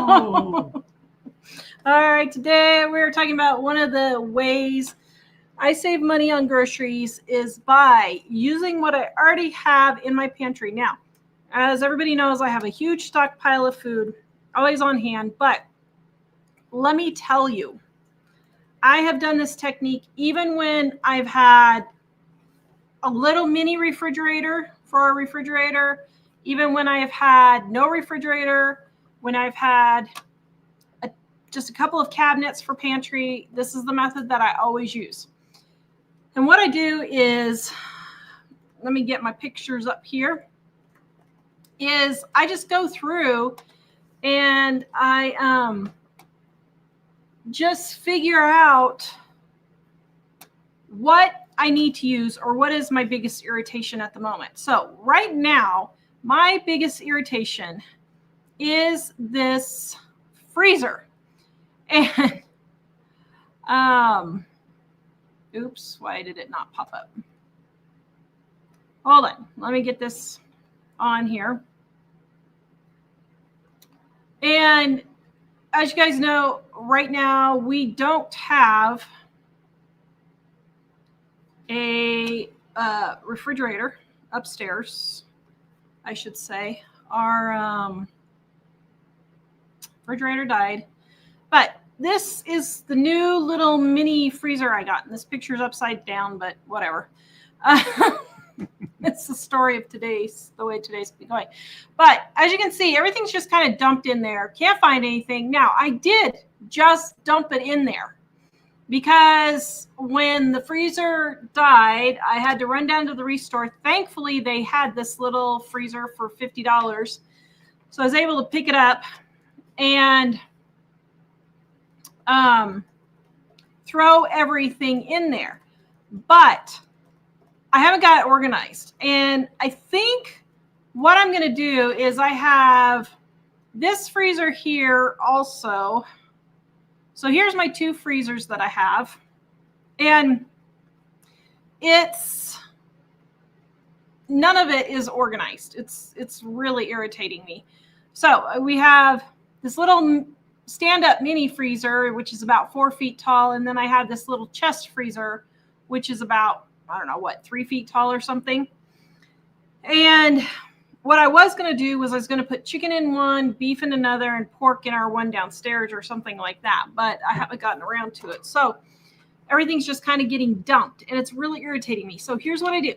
All right, today we're talking about one of the ways I save money on groceries is by using what I already have in my pantry. Now, as everybody knows, I have a huge stockpile of food always on hand, but let me tell you, I have done this technique even when I've had a little mini refrigerator for a refrigerator, even when I have had no refrigerator, when I've had just a couple of cabinets for pantry. This is the method that I always use. And what I do is, let me get my pictures up here, is I just go through and I just figure out what I need to use or what is my biggest irritation at the moment. So right now, my biggest irritation is this freezer. And oops, why did it not pop up? Hold on, let me get this on here. And as you guys know, right now we don't have a refrigerator upstairs, I should say. Our refrigerator died. But this is the new little mini freezer I got. And this picture's upside down, but whatever. It's the story of the way today's been going. But as you can see, everything's just kind of dumped in there. Can't find anything. Now, I did just dump it in there because when the freezer died, I had to run down to the restore. Thankfully, they had this little freezer for $50. So I was able to pick it up and throw everything in there. But I haven't got it organized. And I think what I'm going to do is I have this freezer here also. So here's my two freezers that I have. And none of it is organized. It's really irritating me. So we have this little stand-up mini freezer, which is about 4 feet tall. And then I have this little chest freezer, which is about, I don't know, 3 feet tall or something. And what I was going to do was I was going to put chicken in one, beef in another, and pork in our one downstairs or something like that. But I haven't gotten around to it. So everything's just kind of getting dumped. And it's really irritating me. So here's what I do.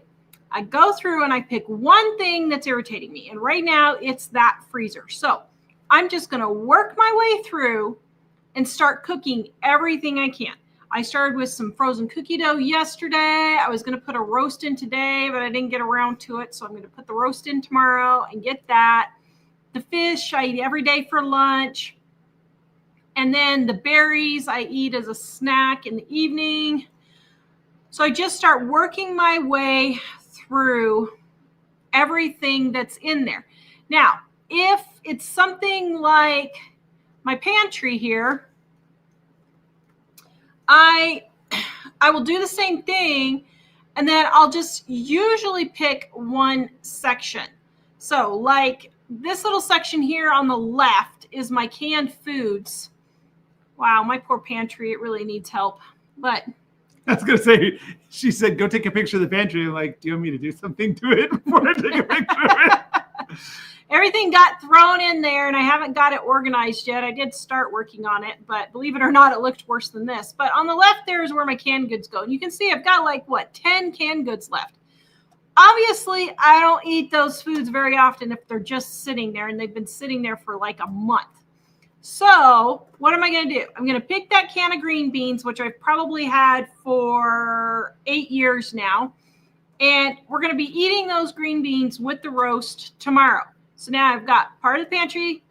I go through and I pick one thing that's irritating me. And right now it's that freezer. So I'm just going to work my way through and start cooking everything I can. I started with some frozen cookie dough yesterday. I was going to put a roast in today, but I didn't get around to it. So I'm going to put the roast in tomorrow and get that. The fish I eat every day for lunch. And then the berries I eat as a snack in the evening. So I just start working my way through everything that's in there. Now, if it's something like my pantry here, I will do the same thing, and then I'll just usually pick one section. So like this little section here on the left is my canned foods. Wow, my poor pantry, it really needs help. But I was going to say, she said, go take a picture of the pantry. I'm like, do you want me to do something to it before I take a picture of it? Everything got thrown in there, and I haven't got it organized yet. I did start working on it, but believe it or not, it looked worse than this. But on the left there is where my canned goods go. And you can see I've got 10 canned goods left. Obviously, I don't eat those foods very often if they're just sitting there, and they've been sitting there for a month. So what am I going to do? I'm going to pick that can of green beans, which I've probably had for 8 years now. And we're going to be eating those green beans with the roast tomorrow. So now I've got part of the pantry,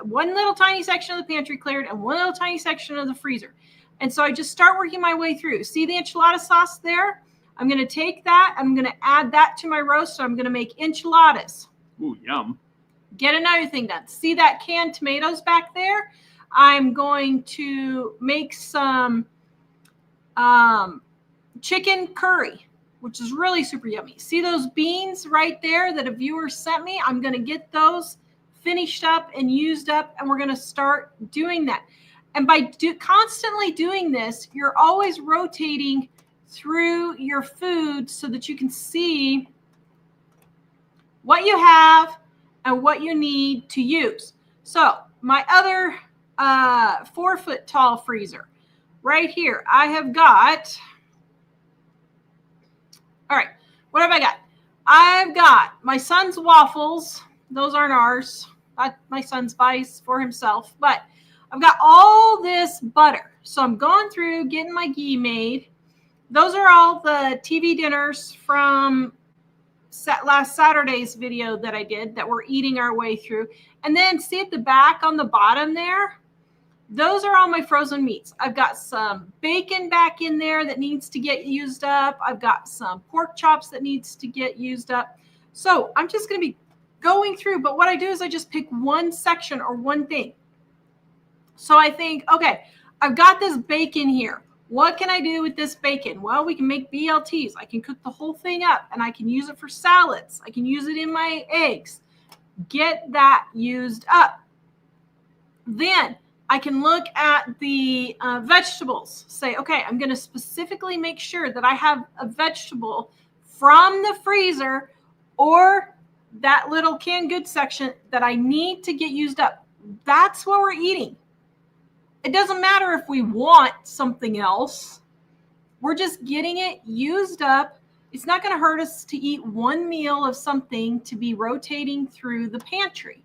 one little tiny section of the pantry cleared, and one little tiny section of the freezer. And so I just start working my way through. See the enchilada sauce there? I'm going to take that. I'm going to add that to my roast. So I'm going to make enchiladas. Ooh, yum. Get another thing done. See that canned tomatoes back there? I'm going to make some chicken curry, which is really super yummy. See those beans right there that a viewer sent me? I'm going to get those finished up and used up, and we're going to start doing that. And by constantly doing this, you're always rotating through your food so that you can see what you have and what you need to use. So my other 4-foot tall freezer right here, I have got, all right, what have I got? I've got my son's waffles. Those aren't ours. My son's buys for himself, but I've got all this butter. So I'm going through getting my ghee made. Those are all the TV dinners from last Saturday's video that I did that we're eating our way through. And then see at the back on the bottom there, those are all my frozen meats. I've got some bacon back in there that needs to get used up. I've got some pork chops that needs to get used up. So I'm just going to be going through, but what I do is I just pick one section or one thing. So I think, okay, I've got this bacon here. What can I do with this bacon? Well, we can make BLTs. I can cook the whole thing up and I can use it for salads. I can use it in my eggs. Get that used up. Then I can look at the vegetables. Say, okay, I'm going to specifically make sure that I have a vegetable from the freezer or that little canned goods section that I need to get used up. That's what we're eating. It doesn't matter if we want something else. We're just getting it used up. It's not going to hurt us to eat one meal of something to be rotating through the pantry.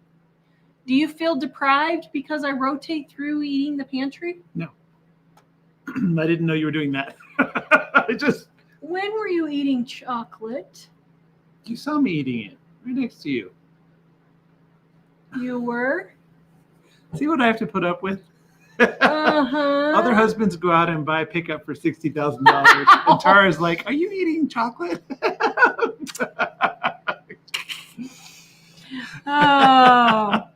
Do you feel deprived because I rotate through eating the pantry? No. I didn't know you were doing that. When were you eating chocolate? You saw me eating it right next to you. You were? See what I have to put up with? Uh-huh. Other husbands go out and buy pickup for $60,000. And Tara's like, are you eating chocolate? Oh.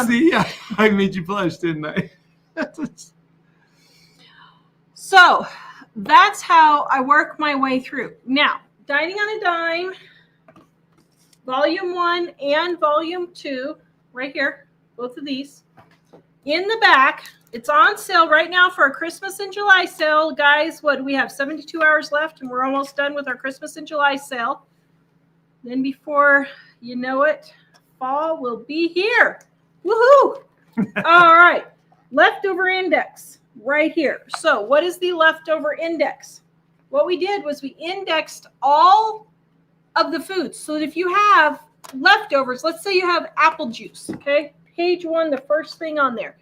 See, I made you blush, didn't I? So that's how I work my way through. Now, Dining on a Dime, Volume 1 and Volume 2, right here, both of these. In the back, it's on sale right now for our Christmas and July sale. Guys, what do we have? 72 hours left, and we're almost done with our Christmas and July sale. Then before you know it, fall will be here. Woohoo! All right. Leftover index right here. So what is the leftover index? What we did was we indexed all of the foods. So that if you have leftovers, let's say you have apple juice, okay? Page 1, the first thing on there,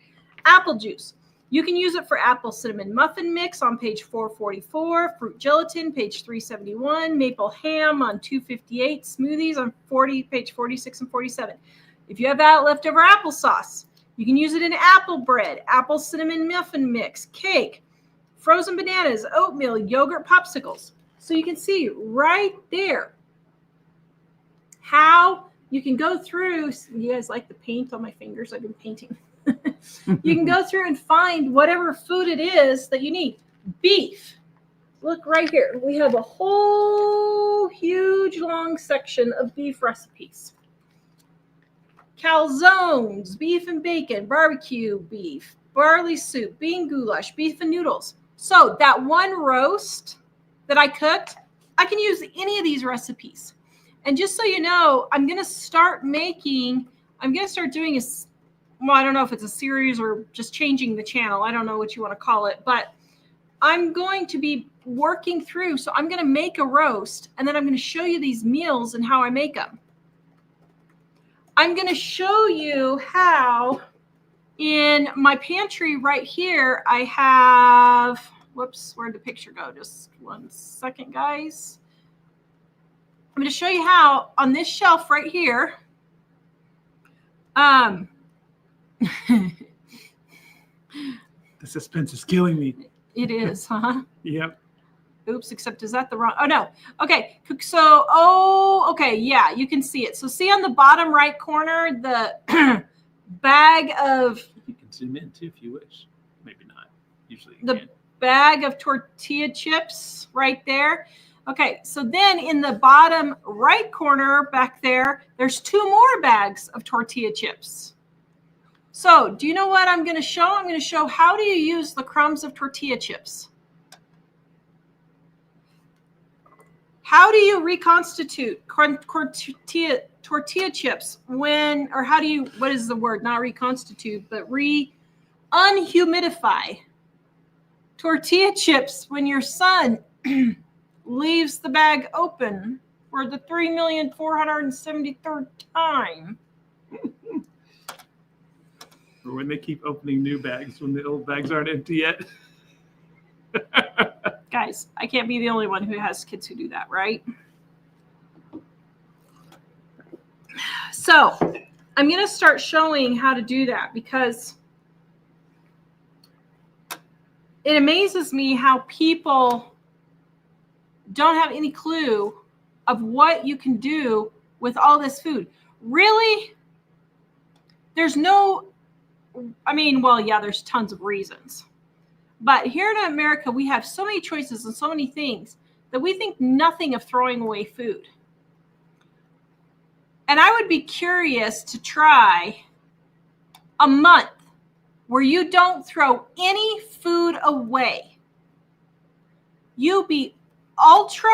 apple juice. You can use it for apple cinnamon muffin mix on page 444, fruit gelatin, page 371, maple ham on 258, smoothies on page 46 and 47. If you have that leftover applesauce, you can use it in apple bread, apple cinnamon muffin mix, cake, frozen bananas, oatmeal, yogurt popsicles. So you can see right there how you can go through. You guys like the paint on my fingers? I've been painting. You can go through and find whatever food it is that you need. Beef. Look right here. We have a whole huge long section of beef recipes. Calzones, beef and bacon, barbecue beef, barley soup, bean goulash, beef and noodles. So that one roast that I cooked, I can use any of these recipes. And just so you know, I'm going to start doing well, I don't know if it's a series or just changing the channel. I don't know what you want to call it, but I'm going to be working through. So I'm going to make a roast, and then I'm going to show you these meals and how I make them. I'm going to show you how in my pantry right here, I have, whoops, where'd the picture go? Just one second, guys. I'm going to show you how on this shelf right here, the suspense is killing me. It is, huh? Yep. Oops, except is that the wrong? Oh, no. Okay. So, okay. Yeah, you can see it. So see on the bottom right corner, the bag of. You can zoom in too if you wish. Maybe not. Usually you the can. Bag of tortilla chips right there. Okay, so then in the bottom right corner back there, there's 2 more bags of tortilla chips. So do you know what I'm going to show? I'm going to show how do you use the crumbs of tortilla chips. How do you reconstitute tortilla chips when, or how do you, what is the word? Not reconstitute, but unhumidify tortilla chips when your son leaves the bag open for the 3,473rd time. Or when they keep opening new bags when the old bags aren't empty yet. Guys, I can't be the only one who has kids who do that, right? So I'm going to start showing how to do that because it amazes me how people don't have any clue of what you can do with all this food. Really, there's no, I mean, well, yeah, there's tons of reasons. But here in America, we have so many choices and so many things that we think nothing of throwing away food. And I would be curious to try a month where you don't throw any food away. You be ultra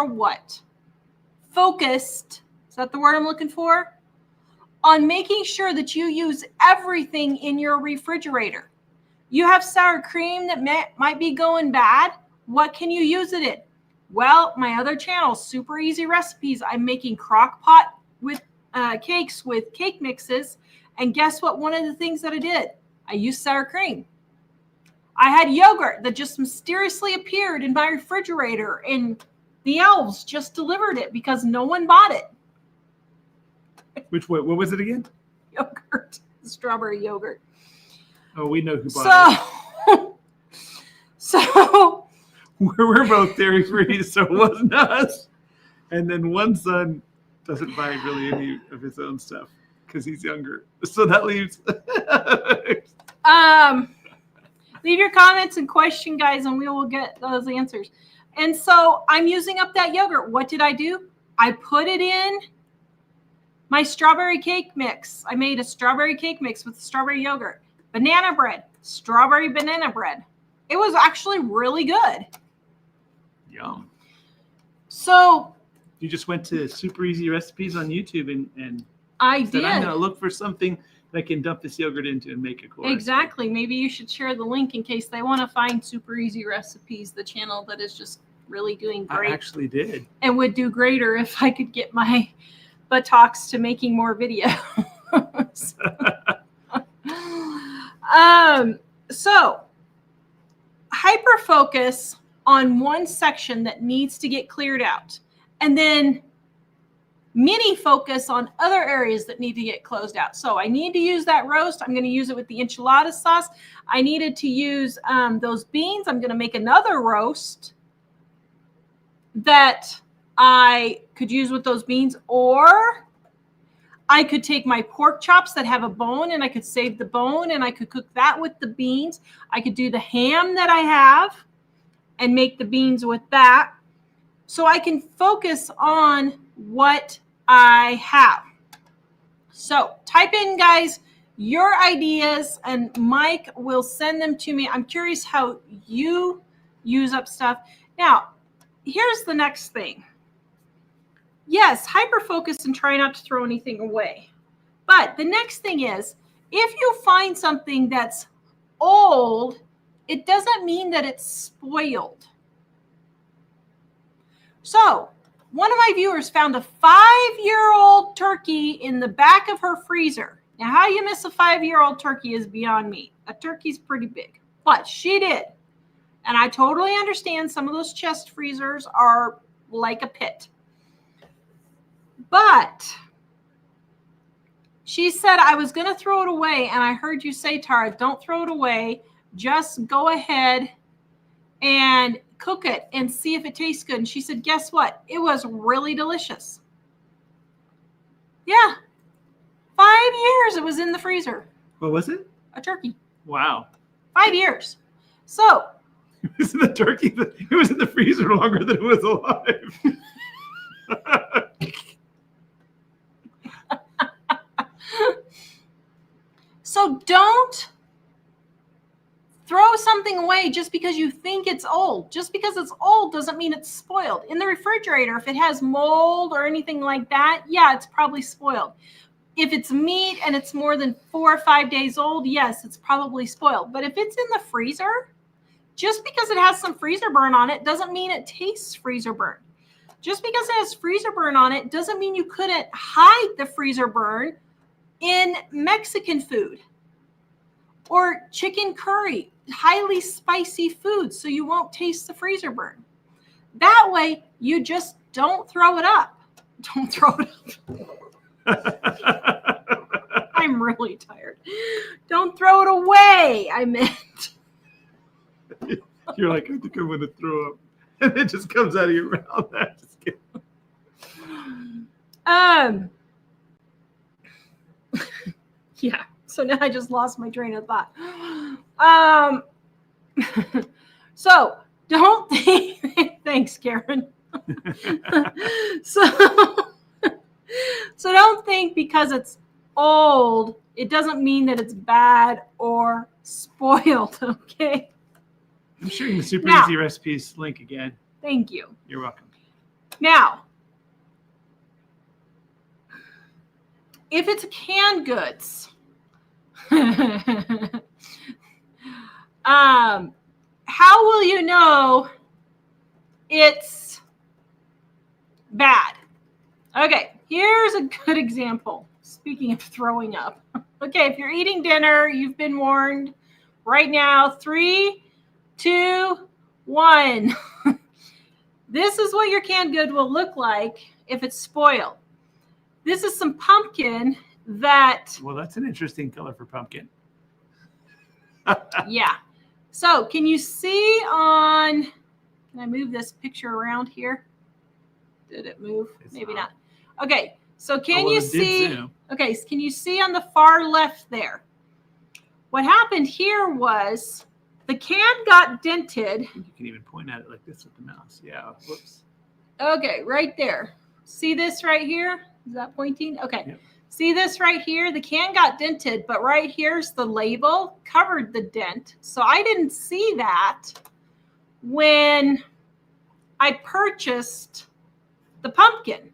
what? Focused, is that the word I'm looking for? On making sure that you use everything in your refrigerator. You have sour cream that might be going bad. What can you use it in? Well, my other channel, Super Easy Recipes, I'm making crock pot with cakes with cake mixes. And guess what? One of the things that I did, I used sour cream. I had yogurt that just mysteriously appeared in my refrigerator and the elves just delivered it because no one bought it. Which, what was it again? Yogurt, strawberry yogurt. Oh, we know who bought it. So we're both dairy free, so it wasn't us. And then one son doesn't buy really any of his own stuff because he's younger. So that leaves. Leave your comments and question, guys, and we will get those answers. And so I'm using up that yogurt. What did I do? I put it in my strawberry cake mix. I made a strawberry cake mix with strawberry yogurt, banana bread, strawberry banana bread. It was actually really good. Yum. So you just went to Super Easy Recipes on YouTube and I said, did. I'm going to look for something that I can dump this yogurt into and make a course. Exactly. Maybe you should share the link in case they want to find Super Easy Recipes, the channel that is just really doing great. I actually did. And would do greater if I could get my buttocks to making more videos. So hyper focus on one section that needs to get cleared out, and then mini focus on other areas that need to get closed out. So I need to use that roast. I'm going to use it with the enchilada sauce. I needed to use those beans. I'm going to make another roast that I could use with those beans, or I could take my pork chops that have a bone and I could save the bone and I could cook that with the beans. I could do the ham that I have and make the beans with that. So I can focus on what I have. So type in, guys, your ideas and Mike will send them to me. I'm curious how you use up stuff. Now, here's the next thing. Yes, hyper focus and try not to throw anything away. But the next thing is, if you find something that's old, it doesn't mean that it's spoiled. So one of my viewers found a 5-year-old turkey in the back of her freezer. Now, how you miss a 5-year-old turkey is beyond me. A turkey's pretty big, but she did. And I totally understand some of those chest freezers are like a pit. But she said, I was going to throw it away. And I heard you say, Tara, don't throw it away. Just go ahead and cook it and see if it tastes good. And she said, guess what? It was really delicious. Yeah. 5 years it was in the freezer. What was it? A turkey. Wow. 5 years. So It was in the turkey. It was in the freezer longer than it was alive. So don't throw something away just because you think it's old. Just because it's old doesn't mean it's spoiled. In the refrigerator, if it has mold or anything like that, yeah, it's probably spoiled. If it's meat and it's more than 4 or 5 days old, yes, it's probably spoiled. But if it's in the freezer, just because it has some freezer burn on it doesn't mean it tastes freezer burn. Just because it has freezer burn on it doesn't mean you couldn't hide the freezer burn in Mexican food or chicken curry, highly spicy food, so you won't taste the freezer burn. That way, you just don't throw it up. Don't throw it up. I'm really tired. Don't throw it away, I meant. You're like, I think I'm going to throw up. And it just comes out of your mouth. Just kidding. Yeah. So now I just lost my train of thought. So don't think, thanks, Karen. So don't think because it's old, it doesn't mean that it's bad or spoiled, okay? I'm sharing the super Now, easy recipes link again. Thank you. You're welcome. Now, if it's canned goods, how will you know it's bad? Okay, here's a good example. Speaking of throwing up. Okay, if you're eating dinner, you've been warned. Right now, 3, 2, 1. This is what your canned good will look like if it's spoiled. This is some pumpkin that... Well, that's an interesting color for pumpkin. Yeah. So can you see on... Can I move this picture around here? Did it move? Maybe not. Okay. So can you see... Okay. Can you see on the far left there? What happened here was the can got dented. You can even point at it like this with the mouse. Yeah. Whoops. Okay. Right there. See this right here? Is that pointing? Okay. Yep. See this right here? The can got dented, but right here's the label covered the dent. So I didn't see that when I purchased the pumpkin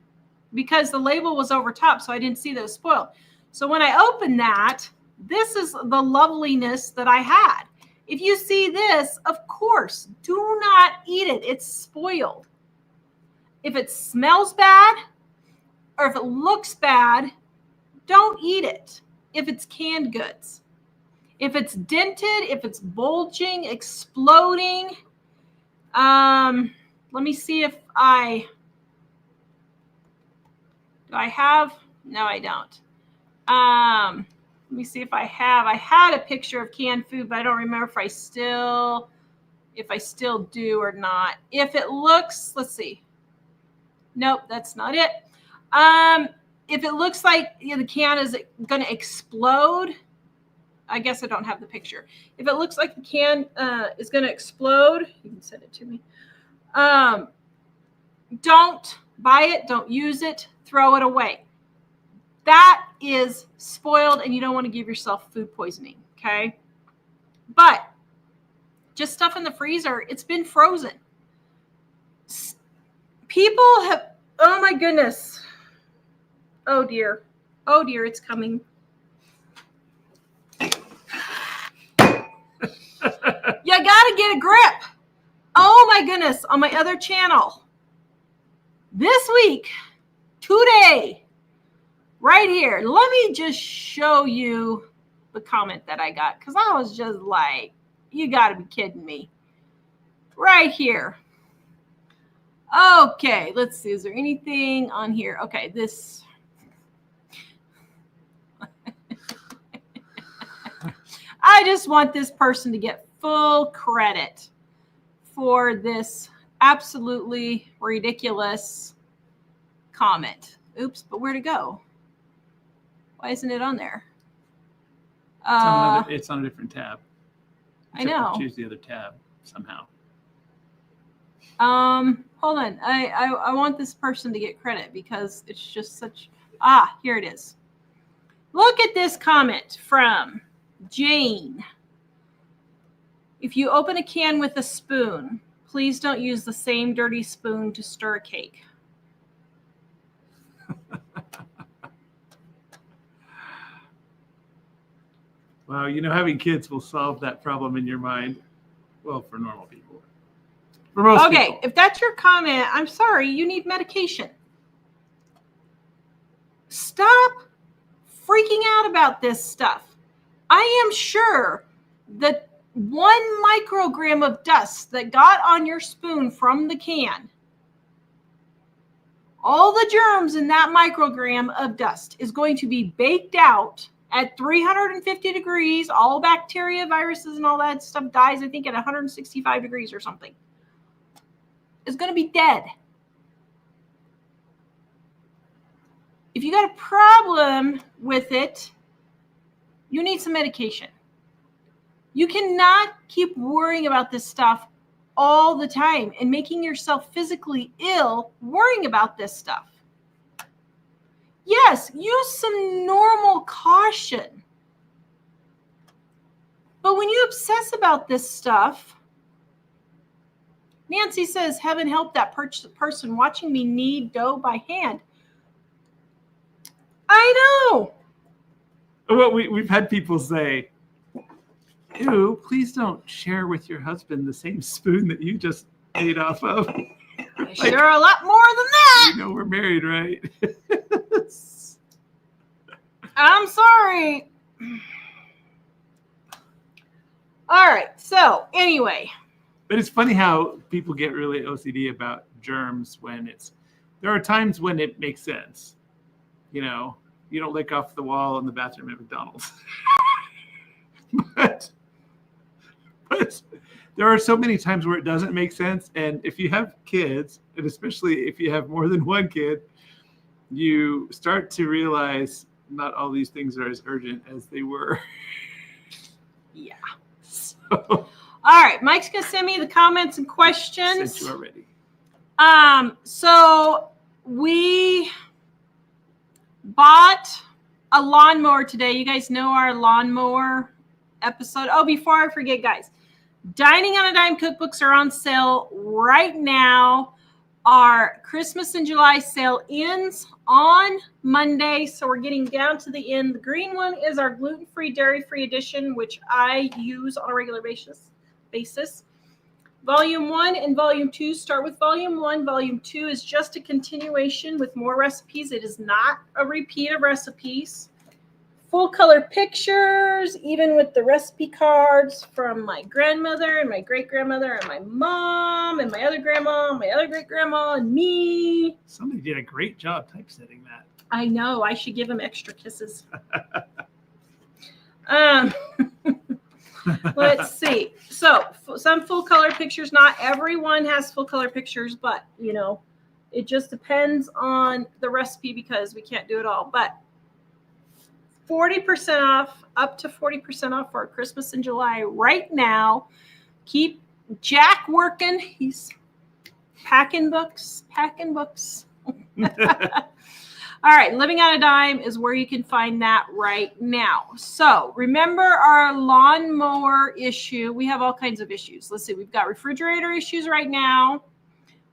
because the label was over top, so I didn't see those spoiled. So when I opened that, this is the loveliness that I had. If you see this, of course, do not eat it. It's spoiled. If it smells bad or if it looks bad, don't eat it if it's canned goods. If it's dented, if it's bulging, exploding, let me see if do I have, no, I don't. Let me see if I have, I had a picture of canned food, but I don't remember if I still do or not. If it looks, let's see. Nope, that's not it. If it looks like the can is going to explode, I guess I don't have the picture. If it looks like the can is going to explode, you can send it to me. Don't buy it. Don't use it. Throw it away. That is spoiled, and you don't want to give yourself food poisoning, okay? But just stuff in the freezer, it's been frozen. People have, oh my goodness. Oh dear. Oh dear, it's coming. You gotta get a grip. Oh my goodness, on my other channel. This week, today, right here, let me just show you the comment that I got, because I was just like, you gotta be kidding me. Right here. Okay, let's see, is there anything on here? Okay, this... I just want this person to get full credit for this absolutely ridiculous comment. Oops, but where'd it go? Why isn't it on there? It's on a different tab. I know. Choose the other tab somehow. Hold on. I want this person to get credit because it's just such. Here it is. Look at this comment from Jane. If you open a can with a spoon, please don't use the same dirty spoon to stir a cake. Wow, having kids will solve that problem in your mind. Well, for normal people. For most people. If that's your comment, I'm sorry, you need medication. Stop freaking out about this stuff. I am sure that 1 microgram of dust that got on your spoon from the can, all the germs in that microgram of dust is going to be baked out at 350 degrees. All bacteria, viruses, and all that stuff dies, I think, at 165 degrees or something. It's going to be dead. If you got a problem with it, you need some medication. You cannot keep worrying about this stuff all the time and making yourself physically ill worrying about this stuff. Yes, use some normal caution. But when you obsess about this stuff, Nancy says, heaven help that person watching me knead dough by hand. I know. Well, we've had people say, ew, please don't share with your husband the same spoon that you just ate off of. I share a lot more than that. We're married, right? I'm sorry. All right. So anyway. But it's funny how people get really OCD about germs when there are times when it makes sense. You don't lick off the wall in the bathroom at McDonald's. but there are so many times where it doesn't make sense. And if you have kids, and especially if you have more than one kid, you start to realize not all these things are as urgent as they were. Yeah. So, all right. Mike's going to send me the comments and questions. Sent you already. So we bought a lawnmower today. You guys know our lawnmower episode. Oh, before I forget, guys, Dining on a Dime cookbooks are on sale right now. Our Christmas in July sale ends on Monday, so we're getting down to the end. The green one is our gluten-free, dairy-free edition, which I use on a regular basis. Volume 1 and Volume 2 start with Volume 1. Volume 2 is just a continuation with more recipes. It is not a repeat of recipes. Full color pictures, even with the recipe cards from my grandmother and my great-grandmother and my mom and my other grandma and my other great-grandma and me. Somebody did a great job typesetting that. I know. I should give them extra kisses. Let's see. So some full color pictures. Not everyone has full color pictures, but, it just depends on the recipe because we can't do it all. But 40% off, up to 40% off for Christmas in July right now. Keep Jack working. He's packing books. All right, Living on a Dime is where you can find that right now. So remember our lawnmower issue. We have all kinds of issues. Let's see. We've got refrigerator issues right now.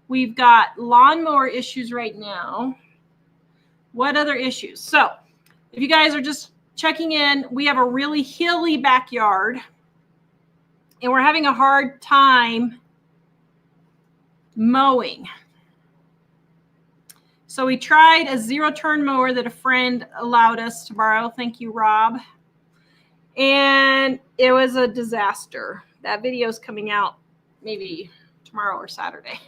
We've got lawnmower issues right now. What other issues? So if you guys are just checking in, we have a really hilly backyard, and we're having a hard time mowing. So we tried a zero-turn mower that a friend allowed us to borrow. Thank you, Rob. And it was a disaster. That video is coming out maybe tomorrow or Saturday.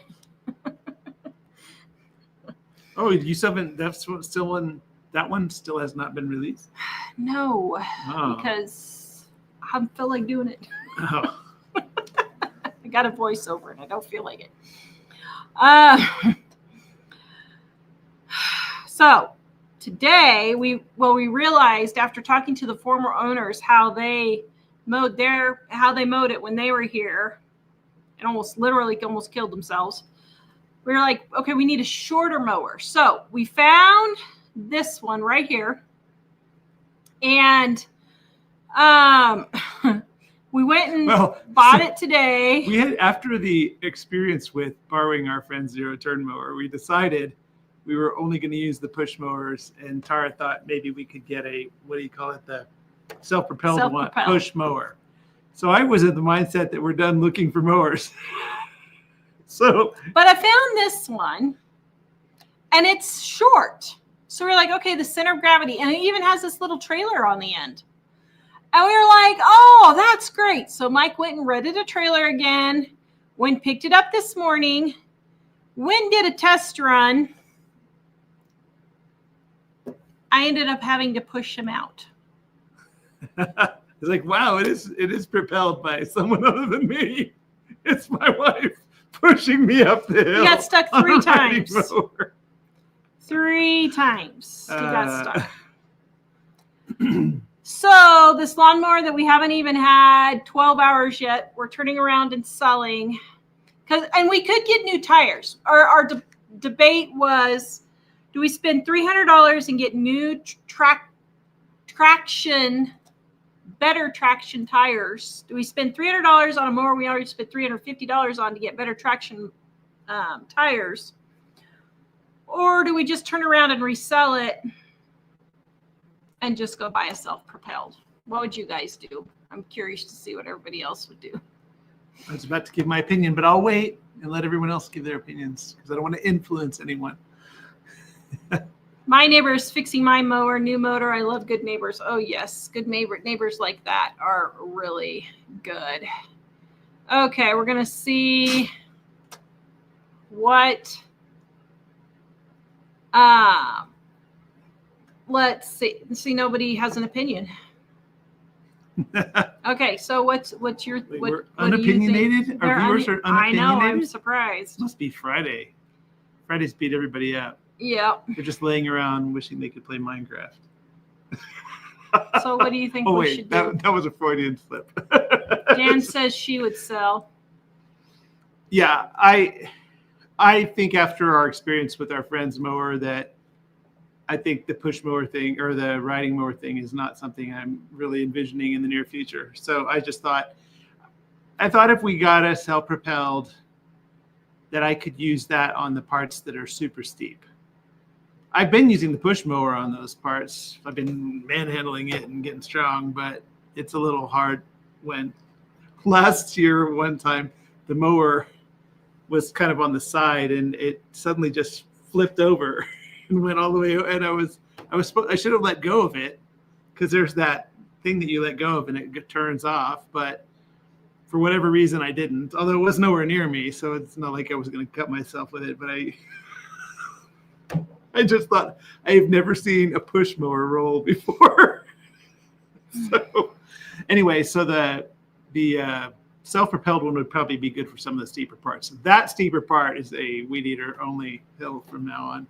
Oh, you still haven't? That's still one. That one still has not been released? No, because I don't feel like doing it. Oh. I got a voiceover and I don't feel like it. So today we realized after talking to the former owners how they mowed it when they were here. and almost killed themselves. We were like, okay, we need a shorter mower. So we found this one right here. And we went and bought it today. We had, after the experience with borrowing our friend's zero-turn mower, we decided we were only going to use the push mowers, and Tara thought maybe we could get a, what do you call it, the self-propelled one, push mower. So I was in the mindset that we're done looking for mowers. But I found this one, and it's short. So we're like, okay, the center of gravity, and it even has this little trailer on the end. And we were like, oh, that's great. So Mike went and rented a trailer again, went and picked it up this morning, went and did a test run. I ended up having to push him out. It's like, wow, it is propelled by someone other than me. It's my wife pushing me up the hill. He got stuck 3 times. 3 times he got stuck. So this lawnmower that we haven't even had 12 hours yet, we're turning around and selling. And we could get new tires. Our debate was, do we spend $300 and get new better traction tires? Do we spend $300 on a mower we already spent $350 on to get better traction tires? Or do we just turn around and resell it and just go buy a self-propelled? What would you guys do? I'm curious to see what everybody else would do. I was about to give my opinion, but I'll wait and let everyone else give their opinions because I don't want to influence anyone. My neighbor is fixing my mower, new motor. I love good neighbors. Oh, yes. Good neighbors like that are really good. Okay, we're going to see what... let's see. Nobody has an opinion. Okay, so what's your we're unopinionated? Our viewers are unopinionated? I know, I'm surprised. It must be Friday. Fridays beat everybody up. Yeah. They're just laying around wishing they could play Minecraft. So what do you think we should do? That was a Freudian slip. Jan says she would sell. Yeah, I think after our experience with our friend's mower that I think the push mower thing or the riding mower thing is not something I'm really envisioning in the near future. So I thought if we got a self-propelled that I could use that on the parts that are super steep. I've been using the push mower on those parts. I've been manhandling it and getting strong, but it's a little hard when last year, one time, the mower was kind of on the side and it suddenly just flipped over and went all the way. And I should have let go of it because there's that thing that you let go of and it turns off. But for whatever reason, I didn't, although it was nowhere near me. So it's not like I was going to cut myself with it, but I just thought I've never seen a push mower roll before. So anyway, so the self-propelled one would probably be good for some of the steeper parts. So that steeper part is a weed eater only hill from now on.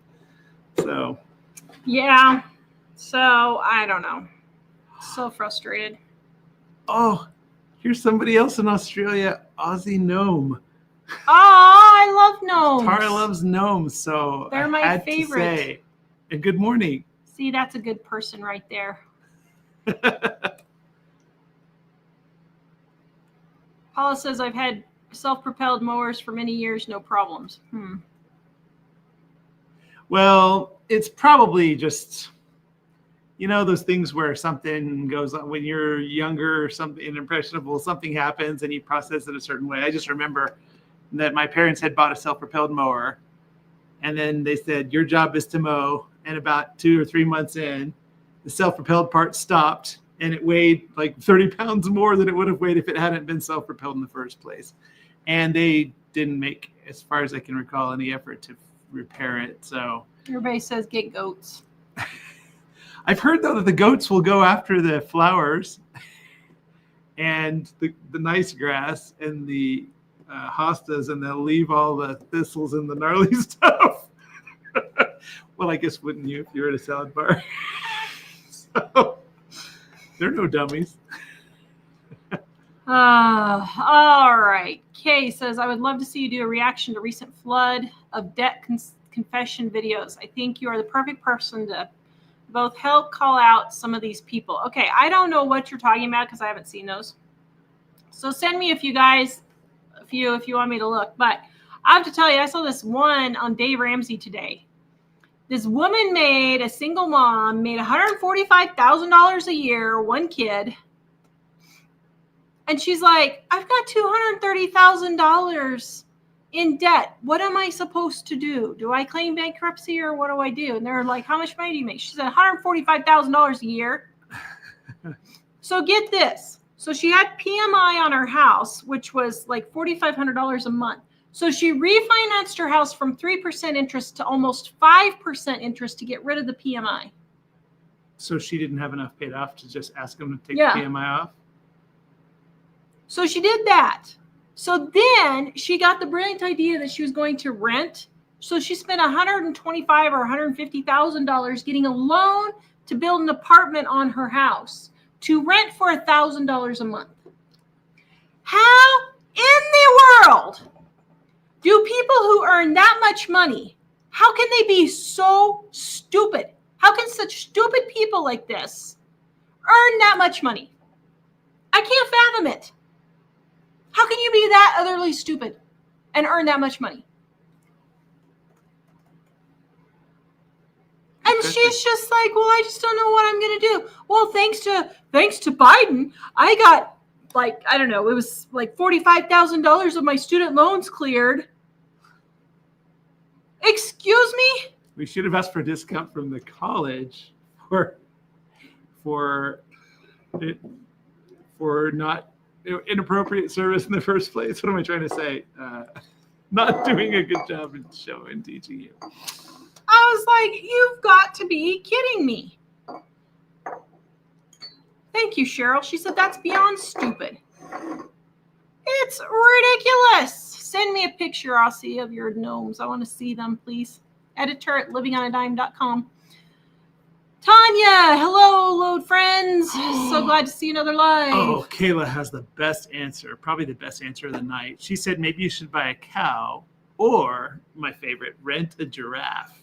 So yeah. So I don't know. So frustrated. Oh, here's somebody else in Australia, Aussie Gnome. Oh, I love gnomes. Tara loves gnomes, so they're my favorite. And good morning. See, that's a good person right there. Paula says, I've had self-propelled mowers for many years, no problems. Well, it's probably just, those things where something goes on when you're younger, something impressionable, something happens and you process it a certain way. I just remember that my parents had bought a self-propelled mower and then they said, your job is to mow. And about 2 or 3 months in, the self-propelled part stopped and it weighed like 30 pounds more than it would have weighed if it hadn't been self-propelled in the first place. And they didn't make, as far as I can recall, any effort to repair it. So everybody says get goats. I've heard, though, that the goats will go after the flowers and the nice grass and the hostas, and they'll leave all the thistles and the gnarly stuff. Well, I guess wouldn't you if you were at a salad bar? So they're no dummies. All right. Kay says, I would love to see you do a reaction to recent flood of debt confession videos. I think you are the perfect person to both help call out some of these people. Okay, I don't know what you're talking about because I haven't seen those. So send me if you want me to look. But I have to tell you, I saw this one on Dave Ramsey today. This woman a single mom, made $145,000 a year, one kid. And she's like, I've got $230,000 in debt. What am I supposed to do? Do I claim bankruptcy or what do I do? And they're like, how much money do you make? She said $145,000 a year. So get this. So she had PMI on her house, which was like $4,500 a month. So she refinanced her house from 3% interest to almost 5% interest to get rid of the PMI. So she didn't have enough paid off to just ask them to take the PMI off? So she did that. So then she got the brilliant idea that she was going to rent. So she spent $125,000 or $150,000 getting a loan to build an apartment on her house to rent for $1,000 a month. How in the world do people who earn that much money, how can they be so stupid? How can such stupid people like this earn that much money? I can't fathom it. How can you be that utterly stupid and earn that much money? And she's just like, well, I just don't know what I'm going to do. Well, thanks to Biden, I got like, I don't know, it was like $45,000 of my student loans cleared. Excuse me? We should have asked for a discount from the college for not inappropriate service in the first place. What am I trying to say? Not doing a good job in showing and teaching you. I was like, you've got to be kidding me. Thank you, Cheryl. She said, that's beyond stupid. It's ridiculous. Send me a picture, Aussie, of your gnomes. I want to see them, please. Editor at livingonadime.com. Tanya, hello, Load friends. So glad to see another live. Oh, Kayla has the best answer, probably the best answer of the night. She said maybe you should buy a cow or, my favorite, rent a giraffe.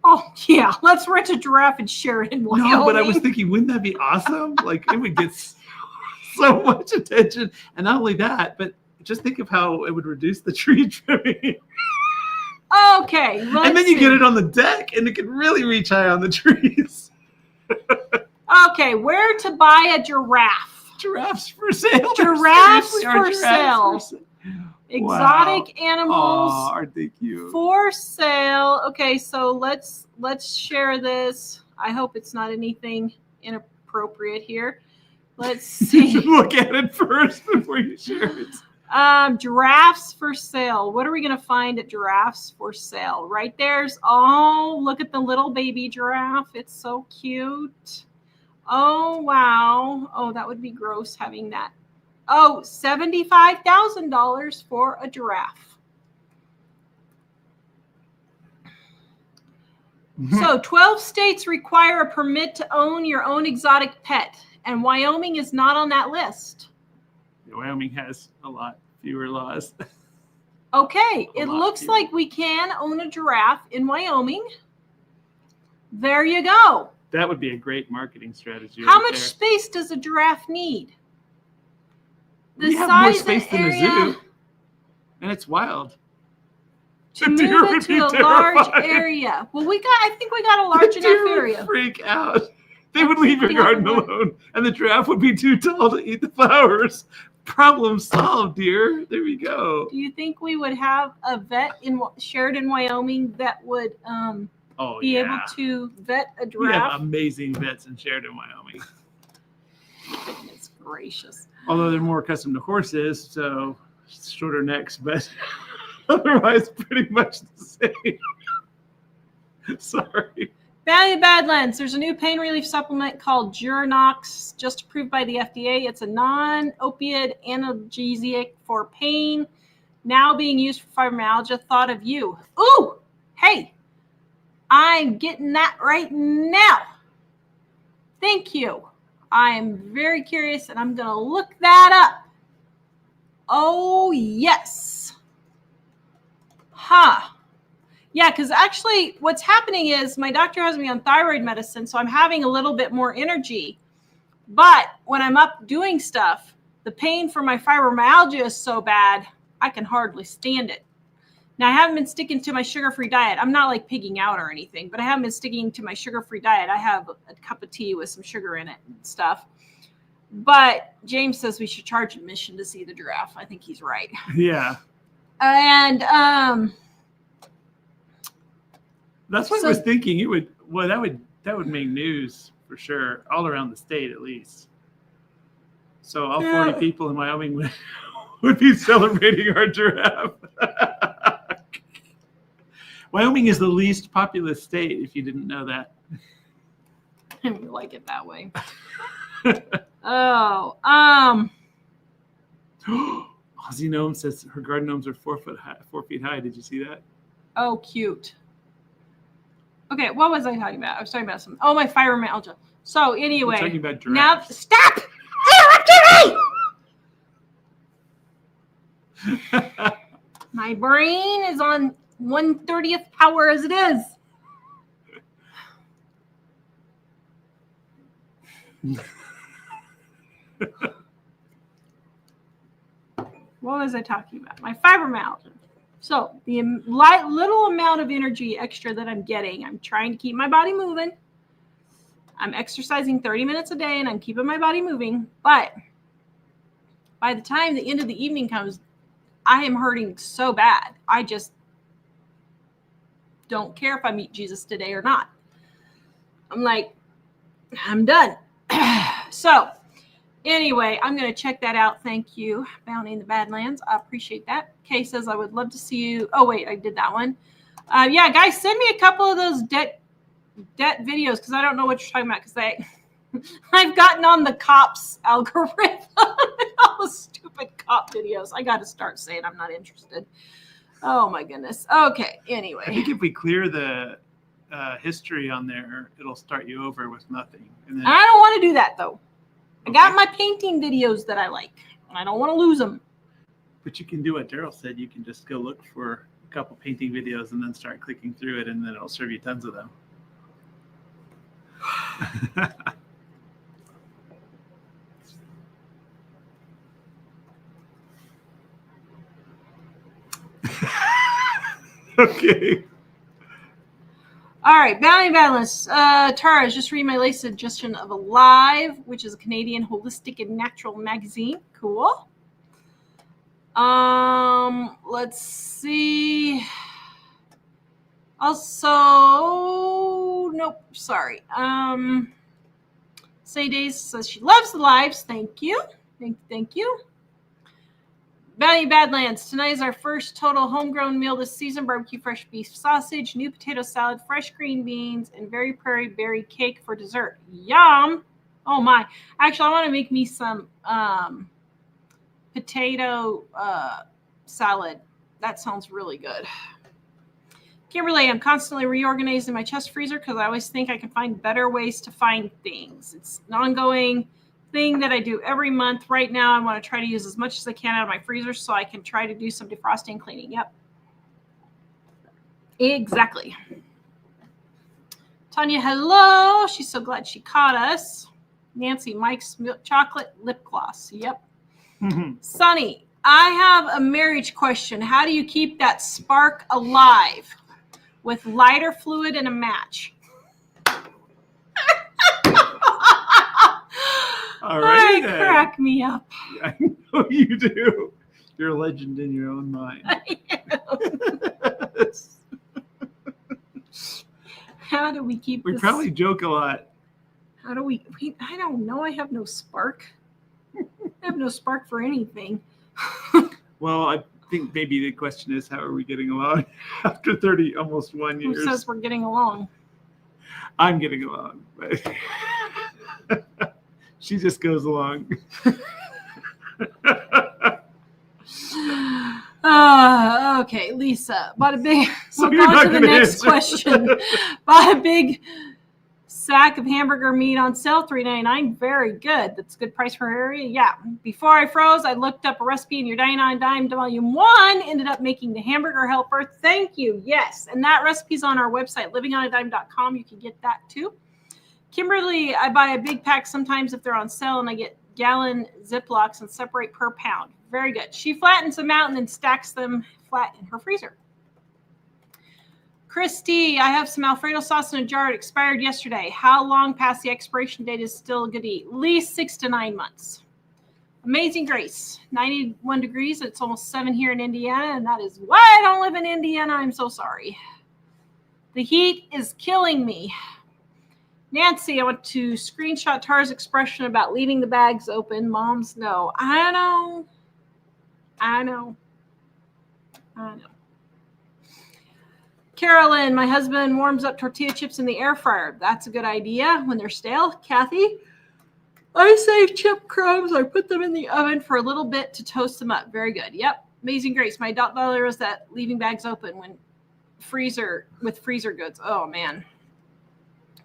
Oh, yeah, let's rent a giraffe and share it in Wyoming. No, but I was thinking, wouldn't that be awesome? Like, it would get so much attention. And not only that, but just think of how it would reduce the tree trimming. Okay. And then you get it on the deck, and it can really reach high on the trees. Okay, where to buy a giraffe? Giraffes for sale. Giraffes for sale. Exotic Wow. animals aren't they cute? for sale. Okay, so let's share this. I hope it's not anything inappropriate here. Let's see. Look at it first before you share it. Giraffes for sale. What are we going to find at giraffes for sale? Right there's, oh, look at the little baby giraffe. It's so cute. Oh, wow. Oh, that would be gross having that. Oh, $75,000 for a giraffe. So 12 states require a permit to own your own exotic pet, and Wyoming is not on that list. Wyoming has a lot fewer laws. Okay, it looks like we can own a giraffe in Wyoming. There you go. That would be a great marketing strategy. How much space does a giraffe need? We have more space than a zoo, and it's wild. To move it to a large area. Well, I think we got a large enough area. Would freak out. They would leave your garden alone, and the giraffe would be too tall to eat the flowers. Problem solved, dear. There we go. Do you think we would have a vet in Sheridan, Wyoming that would be able to vet a giraffe? We have amazing vets in Sheridan, Wyoming. Goodness gracious. Although they're more accustomed to horses, so shorter necks, but otherwise pretty much the same. Sorry. Valley of Badlands. There's a new pain relief supplement called Juranox, just approved by the FDA. It's a non-opiate analgesic for pain, now being used for fibromyalgia. Thought of you. Ooh, hey, I'm getting that right now. Thank you. I am very curious, and I'm going to look that up. Oh, yes. Huh. Yeah, because actually what's happening is my doctor has me on thyroid medicine, so I'm having a little bit more energy. But when I'm up doing stuff, the pain from my fibromyalgia is so bad, I can hardly stand it. Now, I haven't been sticking to my sugar-free diet. I'm not like pigging out or anything, but I haven't been sticking to my sugar-free diet. I have a cup of tea with some sugar in it and stuff. But James says we should charge admission to see the giraffe. I think he's right. Yeah. And that's what I was thinking. It would that would make news for sure, all around the state at least. So all 40 people in Wyoming would be celebrating our giraffe. Wyoming is the least populous state, if you didn't know that. I like it that way. Aussie Gnome says her garden gnomes are 4 feet high. Did you see that? Oh, cute. Okay, what was I talking about? I was talking about some. Oh, my fibromyalgia. So anyway, we're talking about giraffes. Now stop interrupting me. My brain is on 1/30th power as it is. What was I talking about? My fibromyalgia. So the little amount of energy extra that I'm getting, I'm trying to keep my body moving. I'm exercising 30 minutes a day and I'm keeping my body moving. But by the time the end of the evening comes, I am hurting so bad. I just don't care if I meet Jesus today or not. I'm like, I'm done. So anyway, I'm going to check that out. Thank you, Bounty in the Badlands. I appreciate that. Kay says, I would love to see you. Oh, wait, I did that one. Yeah, guys, send me a couple of those debt videos because I don't know what you're talking about because I've gotten on the cops algorithm. All the stupid cop videos. I got to start saying I'm not interested. Oh, my goodness. Okay, anyway. I think if we clear the history on there, it'll start you over with nothing. And then, I don't want to do that, though. I got my painting videos that I like, and I don't want to lose them. But you can do what Daryl said. You can just go look for a couple painting videos and then start clicking through it, and then it'll serve you tons of them. Okay. All right, Bounty Balance. Tara, just read my latest suggestion of Alive, which is a Canadian holistic and natural magazine. Cool. Let's see. Also, nope, sorry. Say Days says she loves the lives. Thank you. Thank you. Bounty Badlands. Tonight is our first total homegrown meal this season. Barbecue fresh beef sausage, new potato salad, fresh green beans, and very prairie berry cake for dessert. Yum. Oh my. Actually, I want to make me some potato salad. That sounds really good. Kimberly, I'm constantly reorganizing my chest freezer because I always think I can find better ways to find things. It's an ongoing thing that I do every month. Right now, I want to try to use as much as I can out of my freezer so I can try to do some defrosting and cleaning. Yep. Exactly. Tanya, hello. She's so glad she caught us. Nancy, Mike's milk chocolate lip gloss. Yep. Mm-hmm. Sunny, I have a marriage question. How do you keep that spark alive with lighter fluid and a match? All right. Crack me up. I know you do. You're a legend in your own mind. I am. How do we keep We this? probably joke a lot. How do we? I don't know. I have no spark. I have no spark for anything. Well, I think maybe the question is, how are we getting along after 30, almost 1 year? Who says we're getting along? I'm getting along, but she just goes along. Okay, Lisa. Bought a big. So we'll you're go not to the gonna next answer. question. Bought a big Sack of hamburger meat on sale, $3.99. Very good. That's a good price for her area. Yeah. Before I froze, I looked up a recipe in your Dine on Dime Volume 1. Ended up making the hamburger helper. Thank you. Yes. And that recipe's on our website, livingonadime.com. You can get that too. Kimberly, I buy a big pack sometimes if they're on sale, and I get gallon Ziplocs and separate per pound. Very good. She flattens them out and then stacks them flat in her freezer. Christy, I have some Alfredo sauce in a jar. It expired yesterday. How long past the expiration date is still good to eat? At least 6 to 9 months. Amazing Grace, 91 degrees. It's almost 7 here in Indiana, and that is why I don't live in Indiana. I'm so sorry. The heat is killing me. Nancy, I want to screenshot Tara's expression about leaving the bags open. Moms know. I know. Carolyn, my husband warms up tortilla chips in the air fryer. That's a good idea when they're stale. Kathy, I save chip crumbs. I put them in the oven for a little bit to toast them up. Very good. Yep. Amazing Grace. My daughter is that leaving bags open with freezer goods. Oh, man.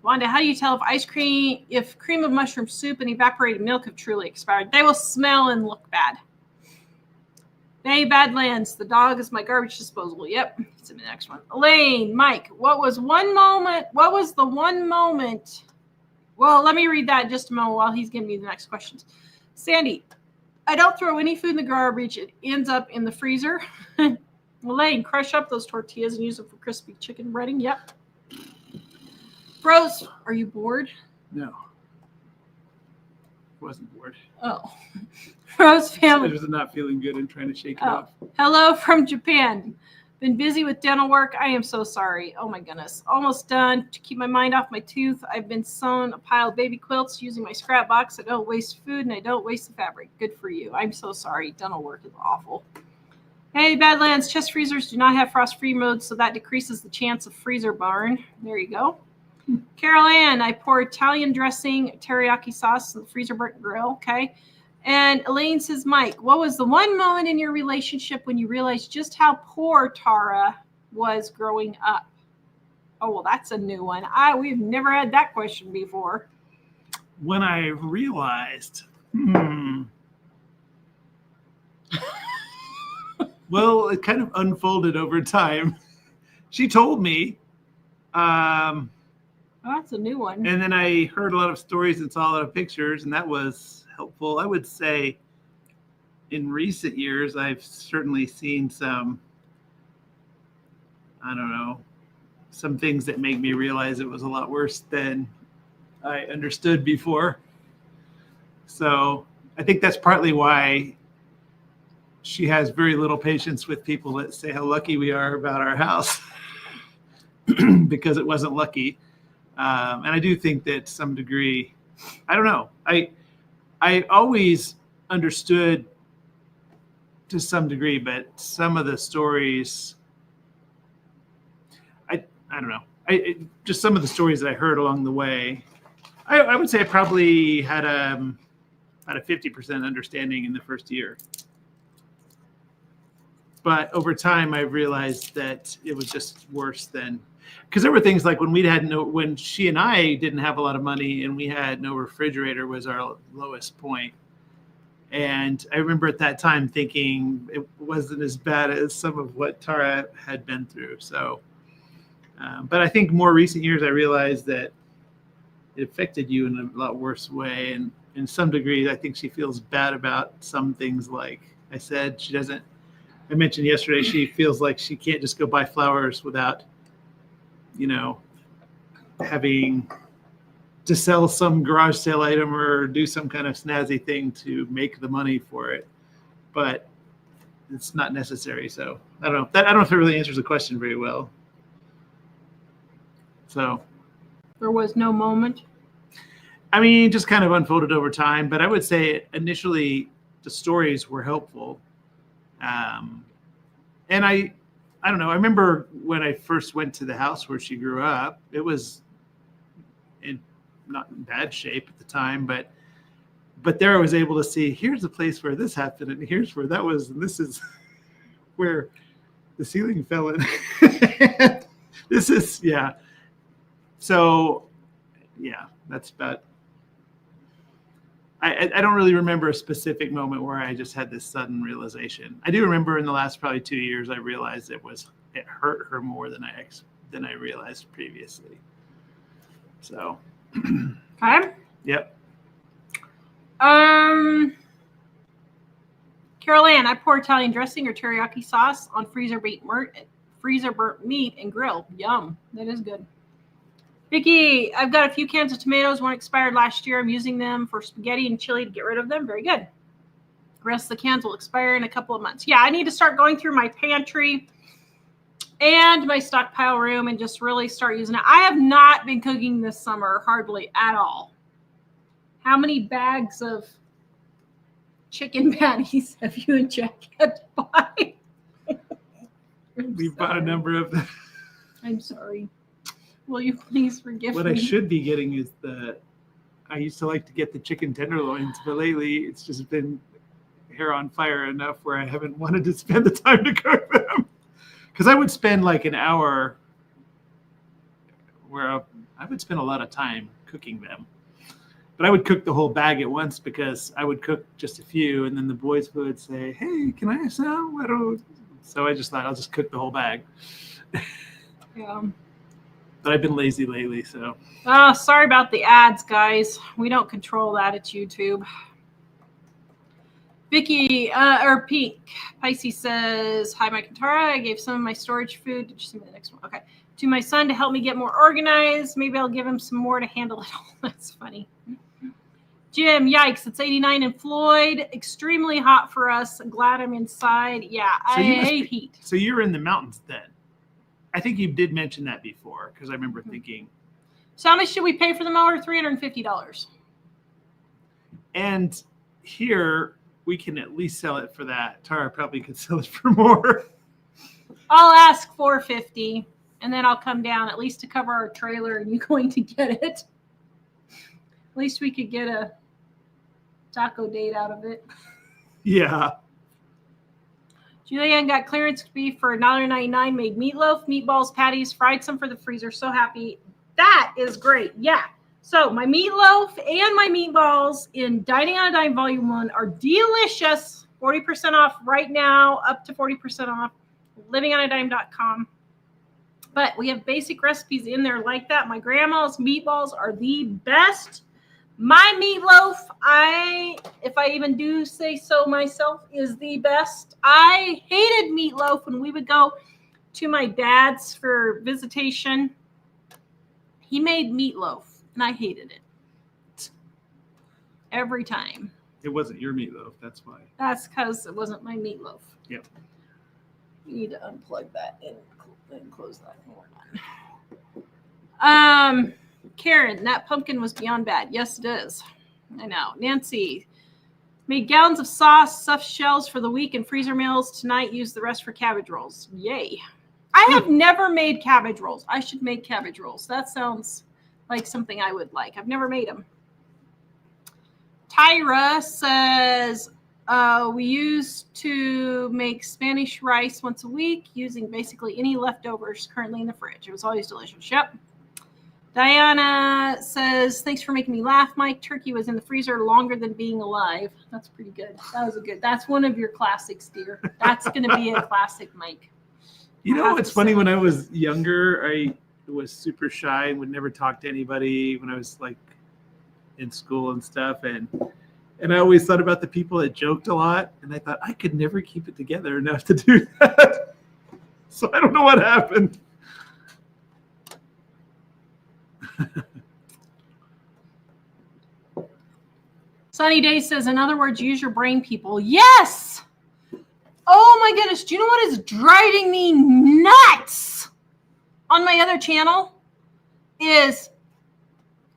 Wanda, how do you tell if cream of mushroom soup and evaporated milk have truly expired? They will smell and look bad. Hey, Badlands, the dog is my garbage disposal. Yep, it's in the next one. Elaine, Mike, what was the one moment? Well, let me read that in just a moment while he's giving me the next questions. Sandy, I don't throw any food in the garbage. It ends up in the freezer. Elaine, crush up those tortillas and use them for crispy chicken breading. Yep. Rose, are you bored? No. Wasn't bored. Oh. Rose family. I was not feeling good and trying to shake it off. Hello from Japan. Been busy with dental work. I am so sorry. Oh my goodness. Almost done. To keep my mind off my tooth, I've been sewing a pile of baby quilts using my scrap box. I don't waste food and I don't waste the fabric. Good for you. I'm so sorry. Dental work is awful. Hey, Badlands. Chest freezers do not have frost-free mode, so that decreases the chance of freezer burn. There you go. Carol Ann, I pour Italian dressing, teriyaki sauce in the freezer burnt grill. Okay. And Elaine says, Mike, what was the one moment in your relationship when you realized just how poor Tara was growing up? Oh, well, that's a new one. We've never had that question before. When I realized, well, it kind of unfolded over time. She told me, oh, that's a new one. And then I heard a lot of stories and saw a lot of pictures, and that was helpful. I would say in recent years, I've certainly seen some things that make me realize it was a lot worse than I understood before. So I think that's partly why she has very little patience with people that say how lucky we are about our house because it wasn't lucky. And I do think that to some degree, I don't know. I always understood to some degree, but some of the stories, I don't know. Just some of the stories that I heard along the way, I would say I probably had about a 50% understanding in the first year. But over time, I realized that it was just worse than, because there were things like when she and I didn't have a lot of money and we had no refrigerator was our lowest point. And I remember at that time thinking it wasn't as bad as some of what Tara had been through. So, but I think more recent years, I realized that it affected you in a lot worse way. And in some degree, I think she feels bad about some things. Like I said, I mentioned yesterday, she feels like she can't just go buy flowers without, having to sell some garage sale item or do some kind of snazzy thing to make the money for it. But it's not necessary. So I don't know. I don't know if it really answers the question very well. So there was no moment. I mean, just kind of unfolded over time. But I would say initially the stories were helpful. And I don't know. I remember when I first went to the house where she grew up, it was not in bad shape at the time, but there I was able to see, here's the place where this happened, and here's where that was, and this is where the ceiling fell in. This is, yeah. So yeah, that's about. I don't really remember a specific moment where I just had this sudden realization. I do remember in the last probably 2 years, I realized it hurt her more than I realized previously. So, Okay. Yep. Carol Ann, I pour Italian dressing or teriyaki sauce on freezer burnt meat and grill. Yum. That is good. Vicky, I've got a few cans of tomatoes. One expired last year. I'm using them for spaghetti and chili to get rid of them. Very good. The rest of the cans will expire in a couple of months. Yeah, I need to start going through my pantry and my stockpile room and just really start using it. I have not been cooking this summer hardly at all. How many bags of chicken patties have you and Jack had to buy? We've bought a number of them. I'm sorry. Will you please forgive me? What I should be getting is I used to like to get the chicken tenderloins, but lately it's just been hair on fire enough where I haven't wanted to spend the time to cook them. Because I would spend like an hour where I would spend a lot of time cooking them. But I would cook the whole bag at once because I would cook just a few, and then the boys would say, "Hey, can I have some?" So I just thought I'll just cook the whole bag. Yeah. But I've been lazy lately, so. Oh, sorry about the ads, guys. We don't control that at YouTube. Vicky, or Pink, Pisces says, "Hi, Mike and Tara. I gave some of my storage food." Did you see the next one? Okay. To my son to help me get more organized. Maybe I'll give him some more to handle it all. That's funny. Jim, yikes, it's 89 in Floyd. Extremely hot for us. Glad I'm inside. Yeah, So I hate heat. So you're in the mountains then. I think you did mention that before because I remember thinking. So how much should we pay for the mower? $350. And here we can at least sell it for that. Tara probably could sell it for more. I'll ask $450, and then I'll come down at least to cover our trailer, and you going to get it. At least we could get a taco date out of it. Yeah. Julianne got clearance beef for $1.99, made meatloaf, meatballs, patties, fried some for the freezer. So happy. That is great. Yeah. So my meatloaf and my meatballs in Dining on a Dime Volume 1 are delicious. 40% off right now, up to 40% off. livingonadime.com. But we have basic recipes in there like that. My grandma's meatballs are the best. My meatloaf, if I even do say so myself, is the best. I hated meatloaf when we would go to my dad's for visitation. He made meatloaf, and I hated it. Every time. It wasn't your meatloaf, that's why. That's because it wasn't my meatloaf. Yep. You need to unplug that and close that when we're done. Karen, that pumpkin was beyond bad. Yes, it is. I know. Nancy, made gallons of sauce, stuffed shells for the week and freezer meals. Tonight, use the rest for cabbage rolls. Yay. I have never made cabbage rolls. I should make cabbage rolls. That sounds like something I would like. I've never made them. Tyra says, we used to make Spanish rice once a week using basically any leftovers currently in the fridge. It was always delicious. Yep. Diana says, thanks for making me laugh, Mike. Turkey was in the freezer longer than being alive. That's pretty good. That's one of your classics, dear. That's going to be a classic, Mike. You know what's funny? When I was younger, I was super shy and would never talk to anybody when I was like in school and stuff. And I always thought about the people that joked a lot. And I thought I could never keep it together enough to do that. So I don't know what happened. Sunny Day says, in other words, use your brain, people. Yes. Oh my goodness. Do you know what is driving me nuts on my other channel is,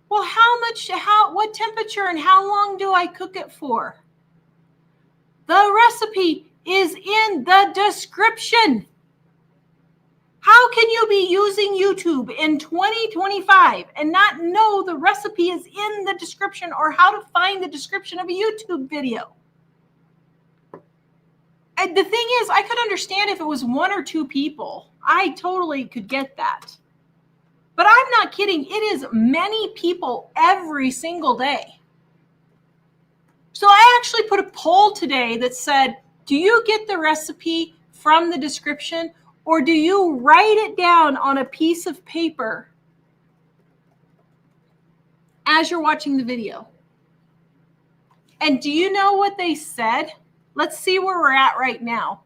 well, what temperature and how long do I cook it for? The recipe is in the description. How can you be using YouTube in 2025 and not know the recipe is in the description or how to find the description of a YouTube video? And the thing is, I could understand if it was one or two people. I totally could get that. But I'm not kidding. It is many people every single day. So I actually put a poll today that said, do you get the recipe from the description, or do you write it down on a piece of paper as you're watching the video? And do you know what they said? Let's see where we're at right now.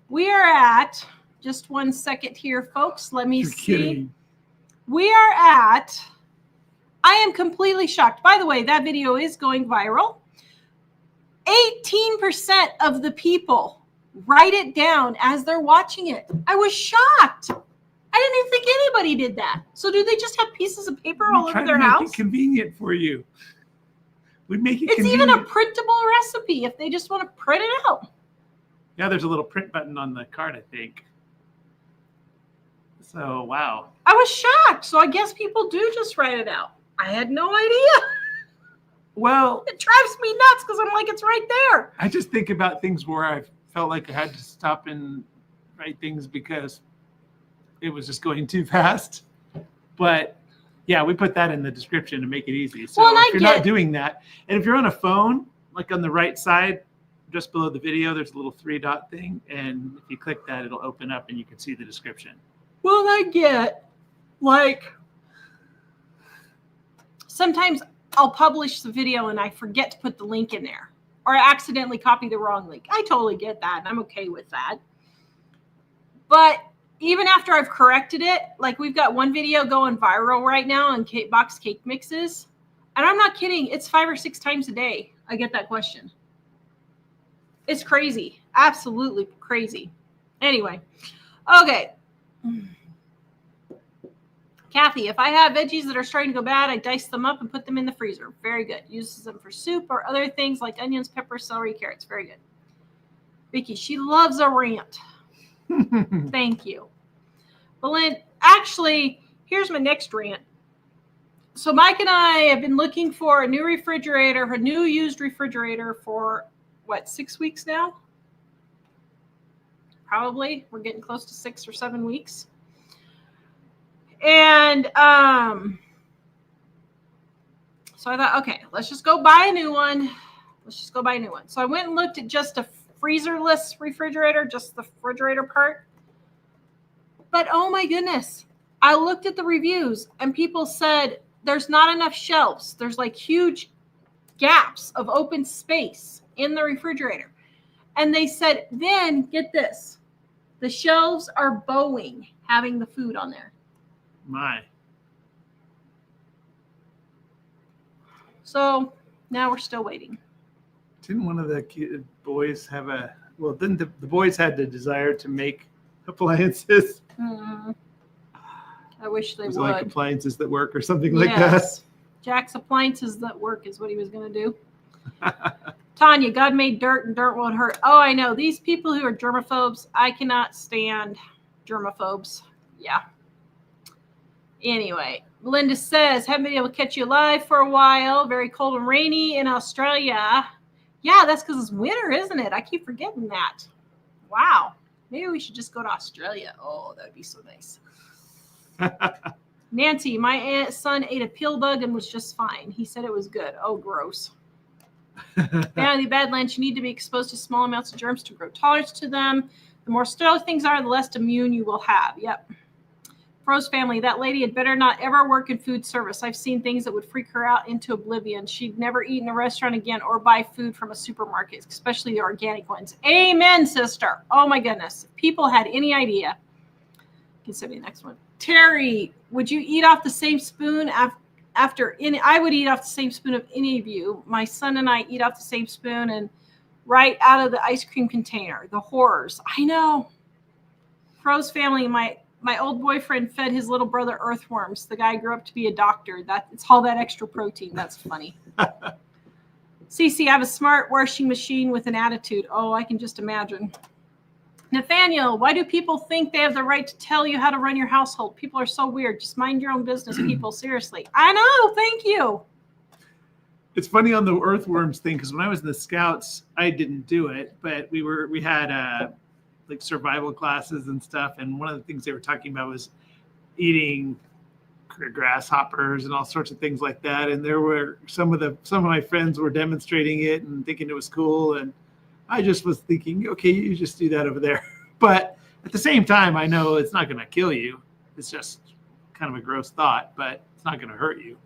We are at, just one second here, folks. Let me see. Kidding. We are at, I am completely shocked. By the way, that video is going viral. 18% of the people write it down as they're watching it. I was shocked. I didn't even think anybody did that. So do they just have pieces of paper all over their house? Make it convenient for you. We make it. It's convenient. even a printable recipe if they just want to print it out. Yeah, there's a little print button on the card, I think. So wow. I was shocked. So I guess people do just write it out. I had no idea. Well, it drives me nuts because I'm like, it's right there. I just think about things where I felt like I had to stop and write things because it was just going too fast. But yeah, we put that in the description to make it easy. So well, if you're not doing that, and if you're on a phone, like on the right side, just below the video, there's a little 3-dot thing. And if you click that, it'll open up and you can see the description. Well, I get, like, sometimes I'll publish the video and I forget to put the link in there, or I accidentally copy the wrong link. I totally get that, and I'm okay with that. But even after I've corrected it, like we've got one video going viral right now on box cake mixes, and I'm not kidding, it's 5 or 6 times a day I get that question. It's crazy. Absolutely crazy. Anyway, okay. Kathy, if I have veggies that are starting to go bad, I dice them up and put them in the freezer. Very good. Uses them for soup or other things like onions, peppers, celery, carrots. Very good. Vicky, she loves a rant. Thank you. Belinda, actually, here's my next rant. So Mike and I have been looking for a new refrigerator, a new used refrigerator for, 6 weeks now? Probably. We're getting close to 6 or 7 weeks. And so I thought, okay, let's just go buy a new one. So I went and looked at just a freezerless refrigerator, just the refrigerator part. But oh my goodness, I looked at the reviews and people said there's not enough shelves. There's like huge gaps of open space in the refrigerator. And they said, then get this, the shelves are bowing having the food on there. My. So now we're still waiting. Didn't one of the boys have didn't the boys had the desire to make appliances? I wish they would. Like appliances that work or something like that. Jack's appliances that work is what he was going to do. Tanya, God made dirt and dirt won't hurt. Oh, I know. These people who are germaphobes, I cannot stand germaphobes. Yeah. Anyway, Melinda says, haven't been able to catch you live for a while. Very cold and rainy in Australia. Yeah, that's because it's winter, isn't it? I keep forgetting that. Wow. Maybe we should just go to Australia. Oh, that would be so nice. Nancy, my son ate a pill bug and was just fine. He said it was good. Oh, gross. Family Badlands, you need to be exposed to small amounts of germs to grow tolerance to them. The more sterile things are, the less immune you will have. Yep. Rose family, that lady had better not ever work in food service. I've seen things that would freak her out into oblivion. She'd never eat in a restaurant again or buy food from a supermarket, especially the organic ones. Amen, sister. Oh my goodness. If people had any idea. You can send me the next one. Terry, would you eat off the same spoon after any? I would eat off the same spoon of any of you. My son and I eat off the same spoon and right out of the ice cream container. The horrors. I know. Rose family, my old boyfriend fed his little brother earthworms. The guy grew up to be a doctor. It's all that extra protein. That's funny. Cece, I have a smart washing machine with an attitude. Oh, I can just imagine. Nathaniel, why do people think they have the right to tell you how to run your household? People are so weird. Just mind your own business, people. Seriously. I know. Thank you. It's funny on the earthworms thing, because when I was in the Scouts, I didn't do it, but we had like survival classes and stuff, and one of the things they were talking about was eating grasshoppers and all sorts of things like that. And there were some of my friends were demonstrating it and thinking it was cool. And I just was thinking, okay, you just do that over there. But at the same time, I know it's not going to kill you. It's just kind of a gross thought, but it's not going to hurt you.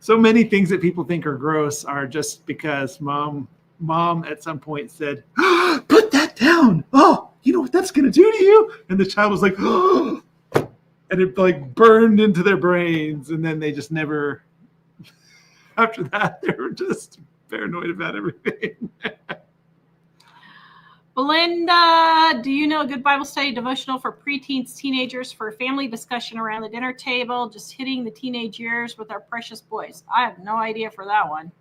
So many things that people think are gross are just because mom at some point said, put that down. Oh, you know what that's going to do to you? And the child was like, oh, and it like burned into their brains. And then they just never, after that, they were just paranoid about everything. Belinda, do you know a good Bible study devotional for preteens, teenagers, for family discussion around the dinner table, just hitting the teenage years with our precious boys? I have no idea for that one.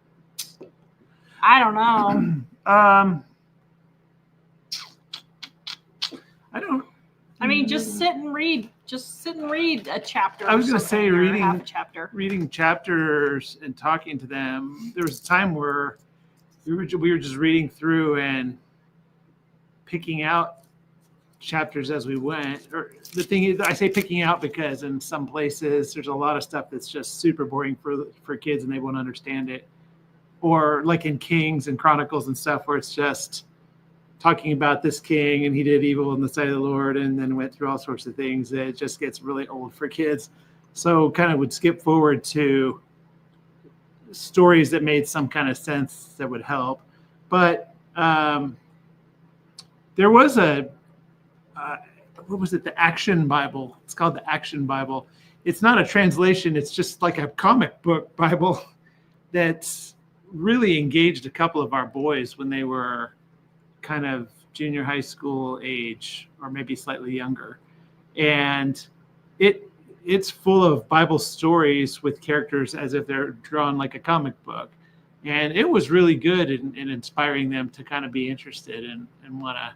I don't know. I mean, just sit and read. Just sit and read a chapter. I was going to say half a chapter. Reading chapters and talking to them. There was a time where we were just reading through and picking out chapters as we went. Or the thing is, I say picking out because in some places there's a lot of stuff that's just super boring for kids and they won't understand it. Or like in Kings and Chronicles and stuff where it's just talking about this king and he did evil in the sight of the Lord and then went through all sorts of things that it just gets really old for kids. So kind of would skip forward to stories that made some kind of sense that would help. But there was what was it? The Action Bible. It's called the Action Bible. It's not a translation. It's just like a comic book Bible that's really engaged a couple of our boys when they were kind of junior high school age or maybe slightly younger. And it's full of Bible stories with characters as if they're drawn like a comic book. And it was really good in inspiring them to kind of be interested and want to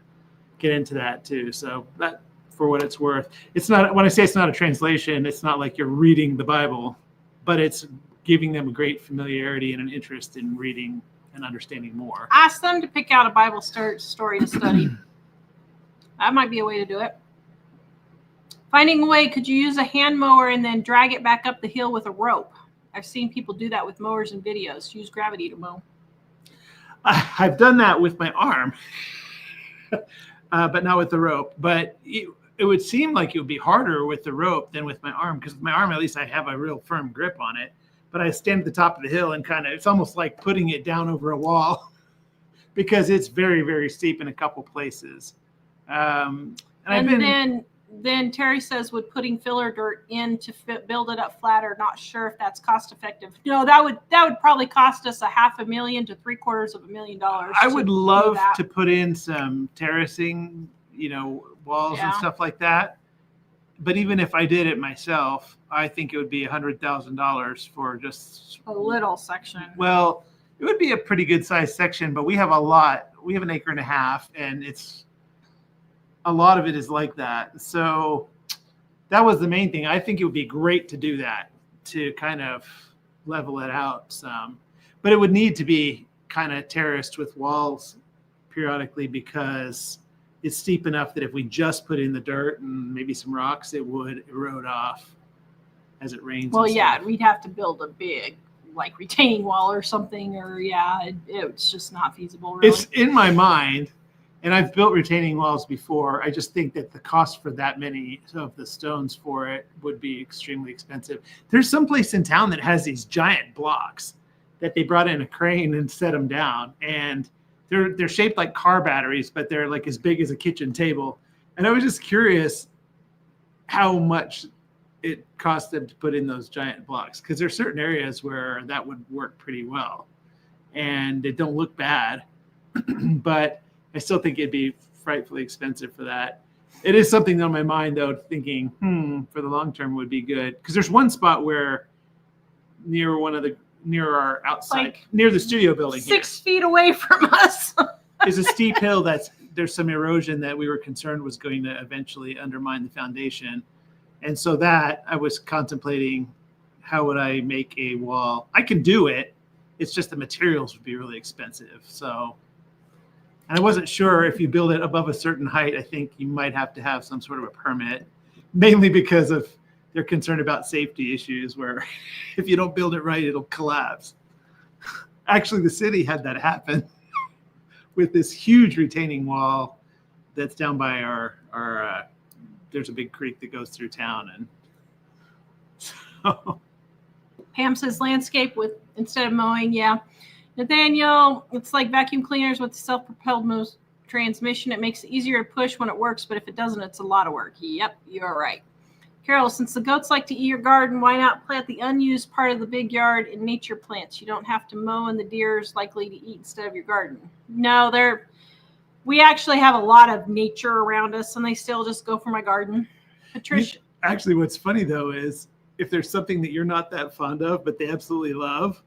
get into that too. So that, for what it's worth, it's not, when I say it's not a translation, it's not like you're reading the Bible, but it's giving them a great familiarity and an interest in reading and understanding more. Ask them to pick out a Bible story to study. That might be a way to do it. Finding a way, could you use a hand mower and then drag it back up the hill with a rope? I've seen people do that with mowers and videos. Use gravity to mow. I've done that with my arm, but not with the rope. But it would seem like it would be harder with the rope than with my arm, because with my arm, at least I have a real firm grip on it. But I stand at the top of the hill and kind of, it's almost like putting it down over a wall because it's very, very steep in a couple places. Then Terry says, would putting filler dirt in to build it up flatter? Not sure if that's cost effective. No, that would probably cost us $500,000 to $750,000. I would love to put in some terracing, walls and stuff like that. But even if I did it myself, I think it would be $100,000 for just a little section. Well, it would be a pretty good sized section, but we have a lot. We have 1.5 acres, and a lot of it is like that. So that was the main thing. I think it would be great to do that, to kind of level it out some. But it would need to be kind of terraced with walls periodically, because it's steep enough that if we just put in the dirt and maybe some rocks, it would erode off as it rains. Well, yeah, we'd have to build a big, like, retaining wall or something, or it's just not feasible, really. It's in my mind, and I've built retaining walls before. I just think that the cost for that many of the stones for it would be extremely expensive. There's some place in town that has these giant blocks that they brought in a crane and set them down, and they're shaped like car batteries, but they're like as big as a kitchen table. And I was just curious how much it cost them to put in those giant blocks, because there's certain areas where that would work pretty well and they don't look bad. But I still think it'd be frightfully expensive for that. It is something on my mind, though, thinking for the long term would be good, because there's one spot where near our outside, near the studio building, 6 feet away from us, is a steep hill there's some erosion that we were concerned was going to eventually undermine the foundation. And so that I was contemplating, how would I make a wall? I can do it. It's just the materials would be really expensive. So, and I wasn't sure if you build it above a certain height, I think you might have to have some sort of a permit, mainly because of they're concerned about safety issues where if you don't build it right, it'll collapse. Actually, the city had that happen with this huge retaining wall that's down by our there's a big creek that goes through town. And so Pam says landscape with instead of mowing. Yeah. Nathaniel, it's like vacuum cleaners with self-propelled transmission. It makes it easier to push when it works, but if it doesn't, it's a lot of work. Yep, you're right. Carol, since the goats like to eat your garden, why not plant the unused part of the big yard in nature plants? You don't have to mow, and the deer's likely to eat instead of your garden. No, we actually have a lot of nature around us, and they still just go for my garden. Patricia. Actually, what's funny, though, is if there's something that you're not that fond of, but they absolutely love,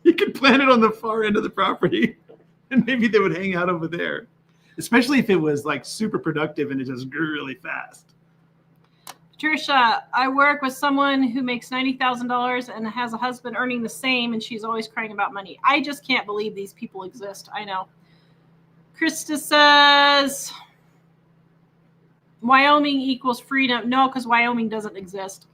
you can plant it on the far end of the property, and maybe they would hang out over there, especially if it was like super productive and it just grew really fast. Patricia, I work with someone who makes $90,000 and has a husband earning the same, and she's always crying about money. I just can't believe these people exist. I know. Krista says, Wyoming equals freedom. No, because Wyoming doesn't exist.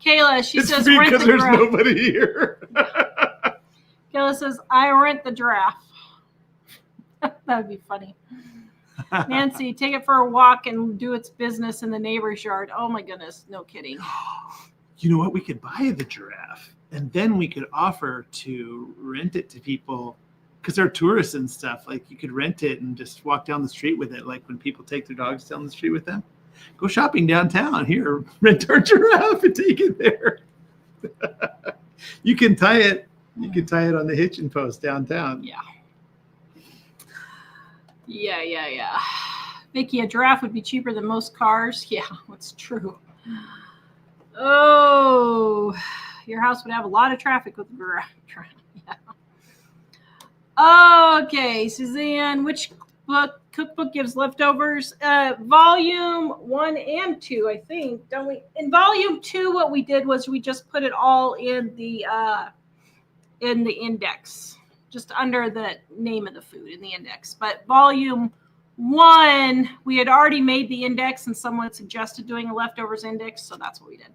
Kayla, she says, rent because the there's giraffe. nobody here. Kayla says, I rent the giraffe. That would be funny. Nancy, take it for a walk and do its business in the neighbor's yard. Oh my goodness, no kidding. You know what? We could buy the giraffe, and then we could offer to rent it to people because they're tourists and stuff. Like you could rent it and just walk down the street with it. Like when people take their dogs down the street with them, go shopping downtown. Here, rent our giraffe and take it there. You can tie it. You can tie it on the hitching post downtown. Yeah. Yeah. Vicky, a giraffe would be cheaper than most cars. Yeah, that's true. Oh, your house would have a lot of traffic with a giraffe. Yeah. Okay, Suzanne, which cookbook gives leftovers? Volume 1 and 2, I think, don't we? In volume 2, what we did was we just put it all in the index. Just under the name of the food in the index. But volume 1, we had already made the index and someone suggested doing a leftovers index. So that's what we did.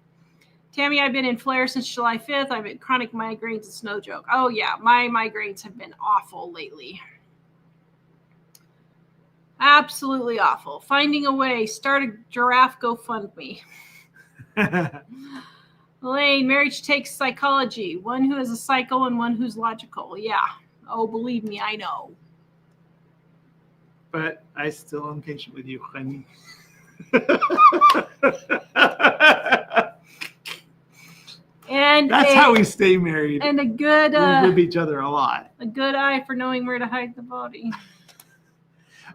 Tammy, I've been in flare since July 5th. I've been chronic migraines. It's no joke. Oh yeah. My migraines have been awful lately. Absolutely awful. Finding a way. Start a giraffe GoFundMe. Elaine, marriage takes psychology. One who is a psycho and one who's logical. Yeah. Oh, believe me, I know. But I still am patient with you, honey. And that's how we stay married. And a good we with each other a lot. A good eye for knowing where to hide the body.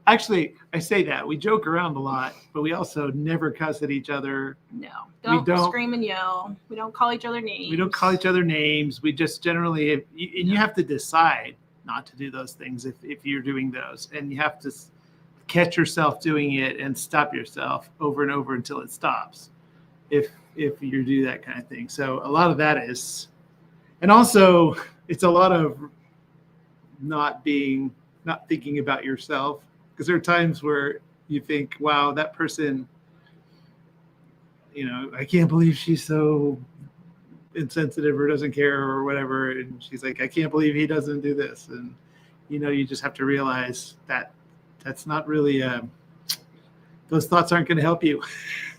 Actually, I say that. We joke around a lot, but we also never cuss at each other. No. Don't scream and yell. We don't call each other names. We don't call each other names. We just generally, and you have to decide not to do those things if you're doing those. And you have to catch yourself doing it and stop yourself over and over until it stops if you do that kind of thing. So a lot of that is, and also it's a lot of not thinking about yourself. Because there are times where you think, wow, that person, I can't believe she's so insensitive or doesn't care or whatever. And she's like, I can't believe he doesn't do this. And, you just have to realize that that's not really, those thoughts aren't going to help you.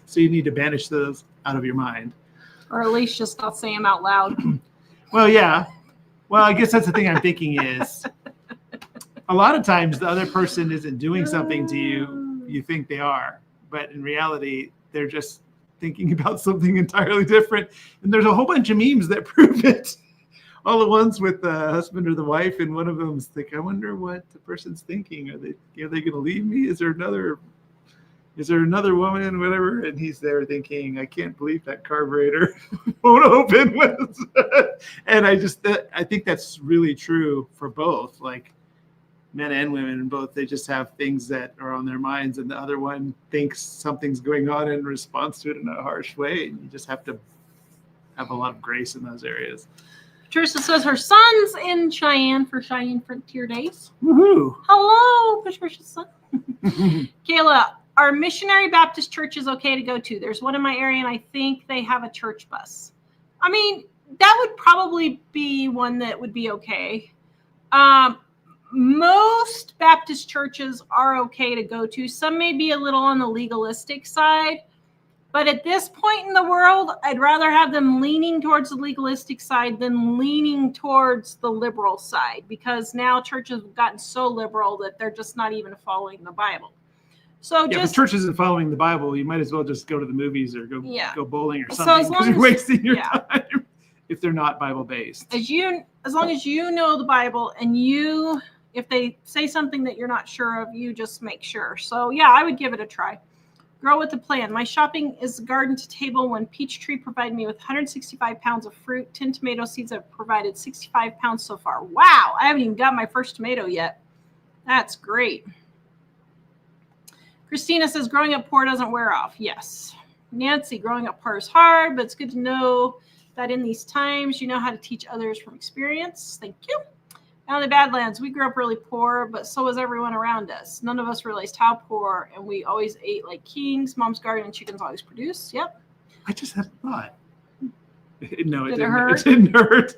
So you need to banish those out of your mind. Or at least just not say them out loud. Well, yeah. Well, I guess that's the thing I'm thinking is, a lot of times the other person isn't doing something to you, you think they are, but in reality, they're just thinking about something entirely different. And there's a whole bunch of memes that prove it. All the ones with the husband or the wife, and one of them's like, I wonder what the person's thinking. Are they going to leave me? Is there another woman, whatever? And he's there thinking, I can't believe that carburetor won't open. And I think that's really true for both. Like, men and women, and both, they just have things that are on their minds, and the other one thinks something's going on and responds to it in a harsh way. And you just have to have a lot of grace in those areas. Patricia says her son's in Cheyenne for Cheyenne Frontier Days. Woohoo! Hello, Patricia's son. Kayla, Are missionary Baptist churches okay to go to? There's one in my area, and I think they have a church bus. I mean, that would probably be one that would be okay. Most Baptist churches are okay to go to. Some may be a little on the legalistic side, but at this point in the world, I'd rather have them leaning towards the legalistic side than leaning towards the liberal side, because now churches have gotten so liberal that they're just not even following the Bible. So yeah, if the church isn't following the Bible, you might as well just go to the movies or go bowling or something, because you're wasting your time if they're not Bible based. As long as you know the Bible, and if they say something that you're not sure of, you just make sure. So yeah, I would give it a try. Grow with a plan. My shopping is garden to table. One peach tree provided me with 165 pounds of fruit. 10 tomato seeds have provided 65 pounds so far. Wow, I haven't even got my first tomato yet. That's great. Christina says, growing up poor doesn't wear off. Yes. Nancy, growing up poor is hard, but it's good to know that in these times, you know how to teach others from experience. Thank you. Now in the Badlands, we grew up really poor, but so was everyone around us. None of us realized how poor, and we always ate like kings. Mom's garden and chickens always produce. Yep. I just had a thought. No, it Did didn't. It hurt? It didn't hurt.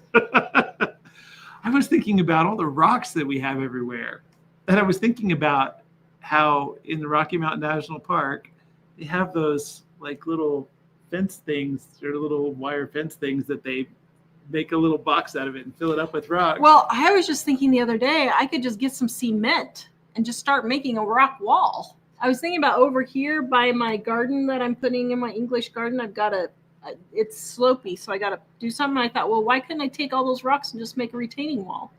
I was thinking about all the rocks that we have everywhere. And I was thinking about how in the Rocky Mountain National Park, they have those like little fence things, or little wire fence things that they make a little box out of it and fill it up with rocks. Well, I was just thinking the other day, I could just get some cement and just start making a rock wall. I was thinking about over here by my garden that I'm putting in my English garden. I've got it's slopey, so I got to do something. I thought, well, why couldn't I take all those rocks and just make a retaining wall?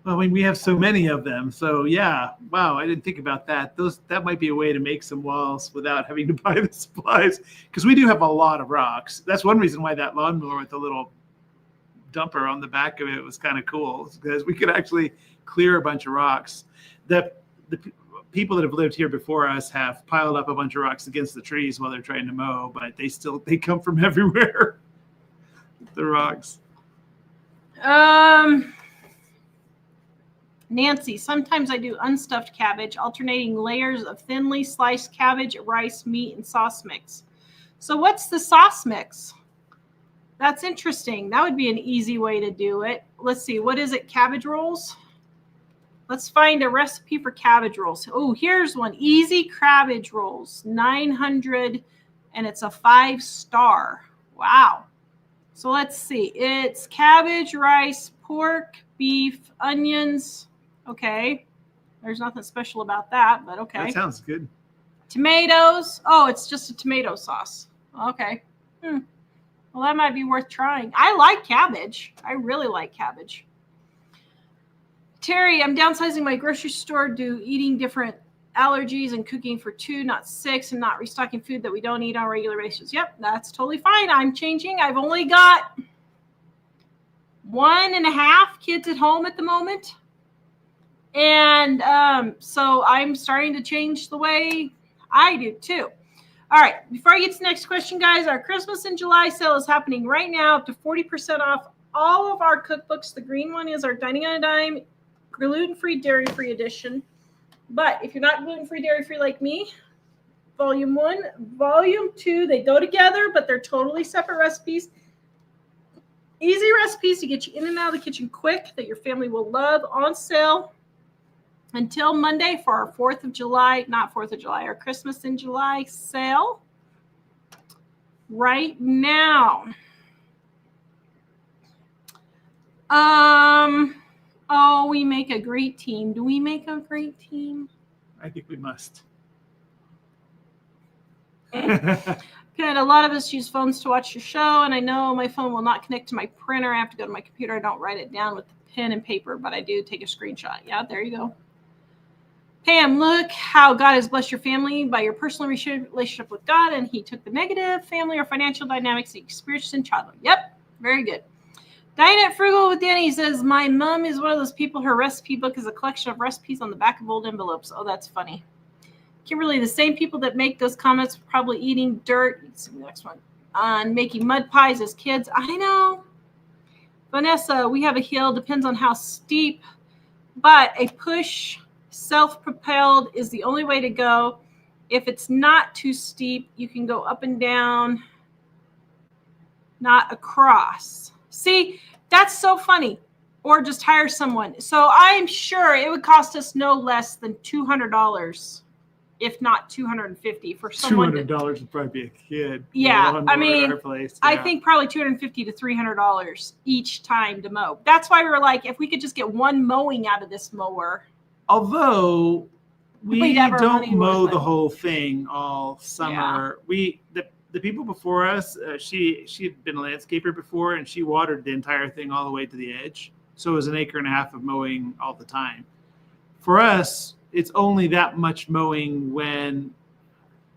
Well, I mean, we have so many of them. So yeah, wow, I didn't think about that. That might be a way to make some walls without having to buy the supplies, because we do have a lot of rocks. That's one reason why that lawnmower with the little dumper on the back of it was kind of cool, because we could actually clear a bunch of rocks. The people that have lived here before us have piled up a bunch of rocks against the trees while they're trying to mow, but they come from everywhere. The rocks. Nancy, sometimes I do unstuffed cabbage, alternating layers of thinly sliced cabbage, rice, meat, and sauce mix. So what's the sauce mix? That's interesting. That would be an easy way to do it. Let's see. What is it? Cabbage rolls? Let's find a recipe for cabbage rolls. Oh, here's one. Easy cabbage rolls. 900, and it's a 5-star. Wow. So let's see. It's cabbage, rice, pork, beef, onions. Okay. There's nothing special about that, but okay. That sounds good. Tomatoes. Oh, it's just a tomato sauce. Okay. Well, that might be worth trying. I like cabbage. I really like cabbage. Terry, I'm downsizing my grocery store due eating different allergies and cooking for 2, not 6, and not restocking food that we don't eat on a regular basis. Yep, that's totally fine. I'm changing. I've only got 1.5 kids at home at the moment. And so I'm starting to change the way I do too. All right, before I get to the next question, guys, our Christmas in July sale is happening right now, up to 40% off all of our cookbooks. The green one is our Dining on a Dime, gluten-free, dairy-free edition. But if you're not gluten-free, dairy-free like me, Volume 1, Volume 2, they go together, but they're totally separate recipes. Easy recipes to get you in and out of the kitchen quick that your family will love, on sale until Monday for our 4th of July, not 4th of July, our Christmas in July sale right now. Oh, we make a great team. Do we make a great team? I think we must. Good. A lot of us use phones to watch your show, and I know my phone will not connect to my printer. I have to go to my computer. I don't write it down with pen and paper, but I do take a screenshot. Yeah, there you go. Pam, look how God has blessed your family by your personal relationship with God, and he took the negative family or financial dynamics you experienced in childhood. Yep, very good. Diane at Frugal with Danny says, my mom is one of those people, her recipe book is a collection of recipes on the back of old envelopes. Oh, that's funny. Kimberly, the same people that make those comments were probably eating dirt. Let's see the next one. On making mud pies as kids. I know. Vanessa, we have a hill. Depends on how steep. But a push, self-propelled is the only way to go. If it's not too steep, you can go up and down, not across. See, that's so funny. Or just hire someone. So I'm sure it would cost us no less than $200, if not $250 for someone. $200 would probably be a kid. Yeah, I mean, at our place. I think probably $250 to $300 each time to mow. That's why we were like, if we could just get one mowing out of this mower. Although we don't mow the it. whole thing all summer. Yeah. The people before us, she'd been a landscaper before, and she watered the entire thing all the way to the edge. So it was an acre and a half of mowing all the time. For us, it's only that much mowing when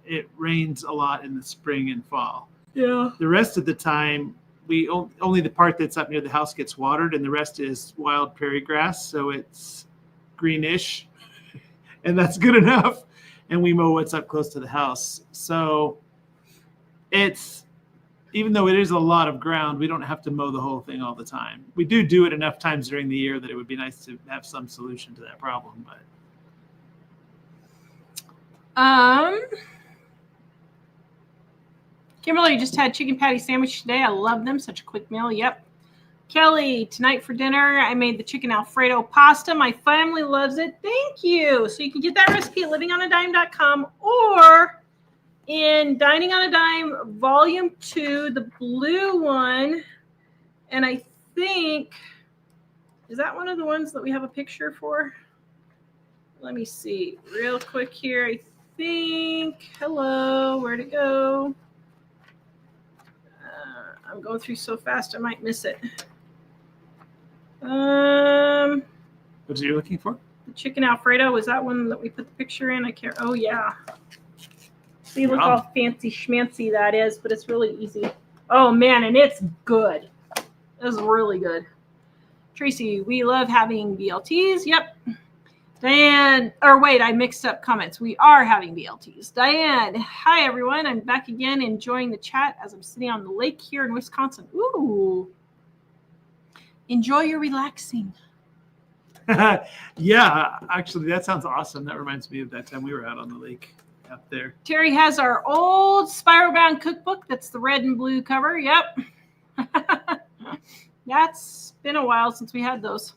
it rains a lot in the spring and fall. Yeah. The rest of the time, we only the part that's up near the house gets watered, and the rest is wild prairie grass. So it's greenish, and that's good enough. And we mow what's up close to the house. So it's, even though it is a lot of ground, we don't have to mow the whole thing all the time. We do it enough times during the year that it would be nice to have some solution to that problem. But Kimberly just had chicken patty sandwich today. I love them. Such a quick meal. Yep. Kelly, tonight for dinner, I made the chicken Alfredo pasta. My family loves it. Thank you. So you can get that recipe at livingonadime.com or in Dining on a Dime Volume 2, the blue one. And I think, is that one of the ones that we have a picture for? Let me see real quick here. I think, hello, where'd it go? I'm going through so fast, I might miss it. What are you looking for? The chicken Alfredo. Was that one that we put the picture in? I can't. Oh, yeah. See, look how fancy schmancy that is, but it's really easy. Oh, man, and it's good. It's really good. Tracy, we love having BLTs. Yep. Diane, or wait, I mixed up comments. We are having BLTs. Diane, hi, everyone. I'm back again enjoying the chat as I'm sitting on the lake here in Wisconsin. Ooh. Enjoy your relaxing. Yeah, actually, that sounds awesome. That reminds me of that time we were out on the lake up there. Terry has our old spiral bound cookbook. That's the red and blue cover. Yep. That's been a while since we had those.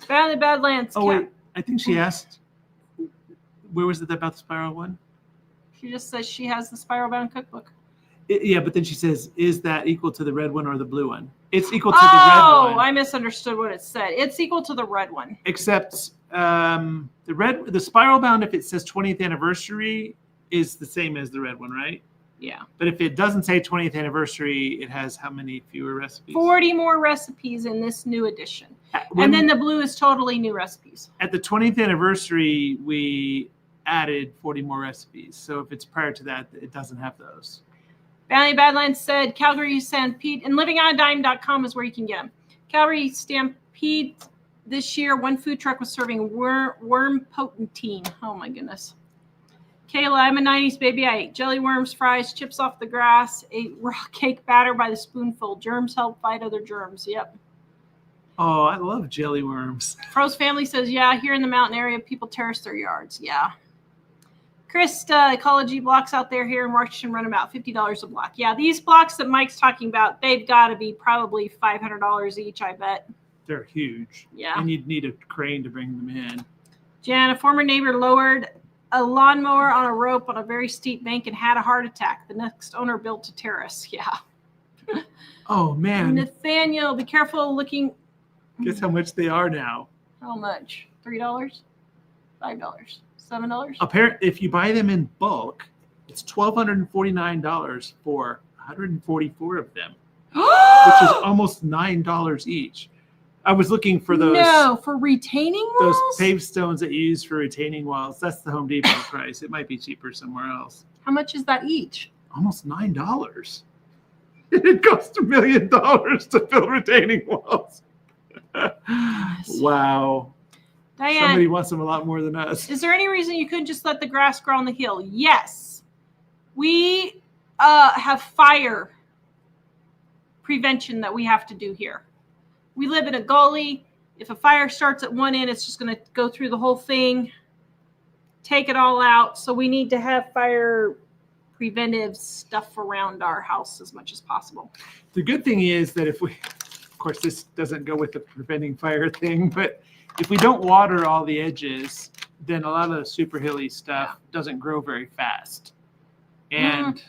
Found the Badlands. Oh, wait. I think she asked, where was it about the spiral one? She just says she has the spiral bound cookbook. Yeah, but then she says, is that equal to the red one or the blue one? It's equal to the red one. Oh, I misunderstood what it said. It's equal to the red one. Except the spiral bound, if it says 20th anniversary, is the same as the red one, right? Yeah. But if it doesn't say 20th anniversary, it has how many fewer recipes? 40 more recipes in this new edition. And then the blue is totally new recipes. At the 20th anniversary, we added 40 more recipes. So if it's prior to that, it doesn't have those. Valley Badlands said Calgary Stampede, and livingonadime.com is where you can get them. Calgary Stampede this year, one food truck was serving worm potentine. Oh, my goodness. Kayla, I'm a 90s baby. I ate jelly worms, fries, chips off the grass, ate raw cake batter by the spoonful. Germs help fight other germs. Yep. Oh, I love jelly worms. Fro's family says, yeah, here in the mountain area, people terrace their yards. Yeah. Krista, ecology blocks out there here in Washington run about $50 a block. Yeah, these blocks that Mike's talking about, they've got to be probably $500 each, I bet. They're huge. Yeah. And you'd need a crane to bring them in. Jan, a former neighbor lowered a lawnmower on a rope on a very steep bank and had a heart attack. The next owner built a terrace. Yeah. Oh, man. Nathaniel, be careful looking. Guess how much they are now? How much? $3? $5? $7? Apparently, if you buy them in bulk, it's $1,249 for 144 of them, which is almost $9 each. I was looking for those. No, for retaining walls? Those paved stones that you use for retaining walls. That's the Home Depot price. It might be cheaper somewhere else. How much is that each? Almost $9. It costs $1 million to build retaining walls. Wow. Diane, somebody wants them a lot more than us. Is there any reason you couldn't just let the grass grow on the hill? Yes. We have fire prevention that we have to do here. We live in a gully. If a fire starts at one end, it's just going to go through the whole thing. take it all out. So we need to have fire preventive stuff around our house as much as possible. The good thing is that if we, of course, this doesn't go with the preventing fire thing, but if we don't water all the edges, then a lot of the super hilly stuff doesn't grow very fast. And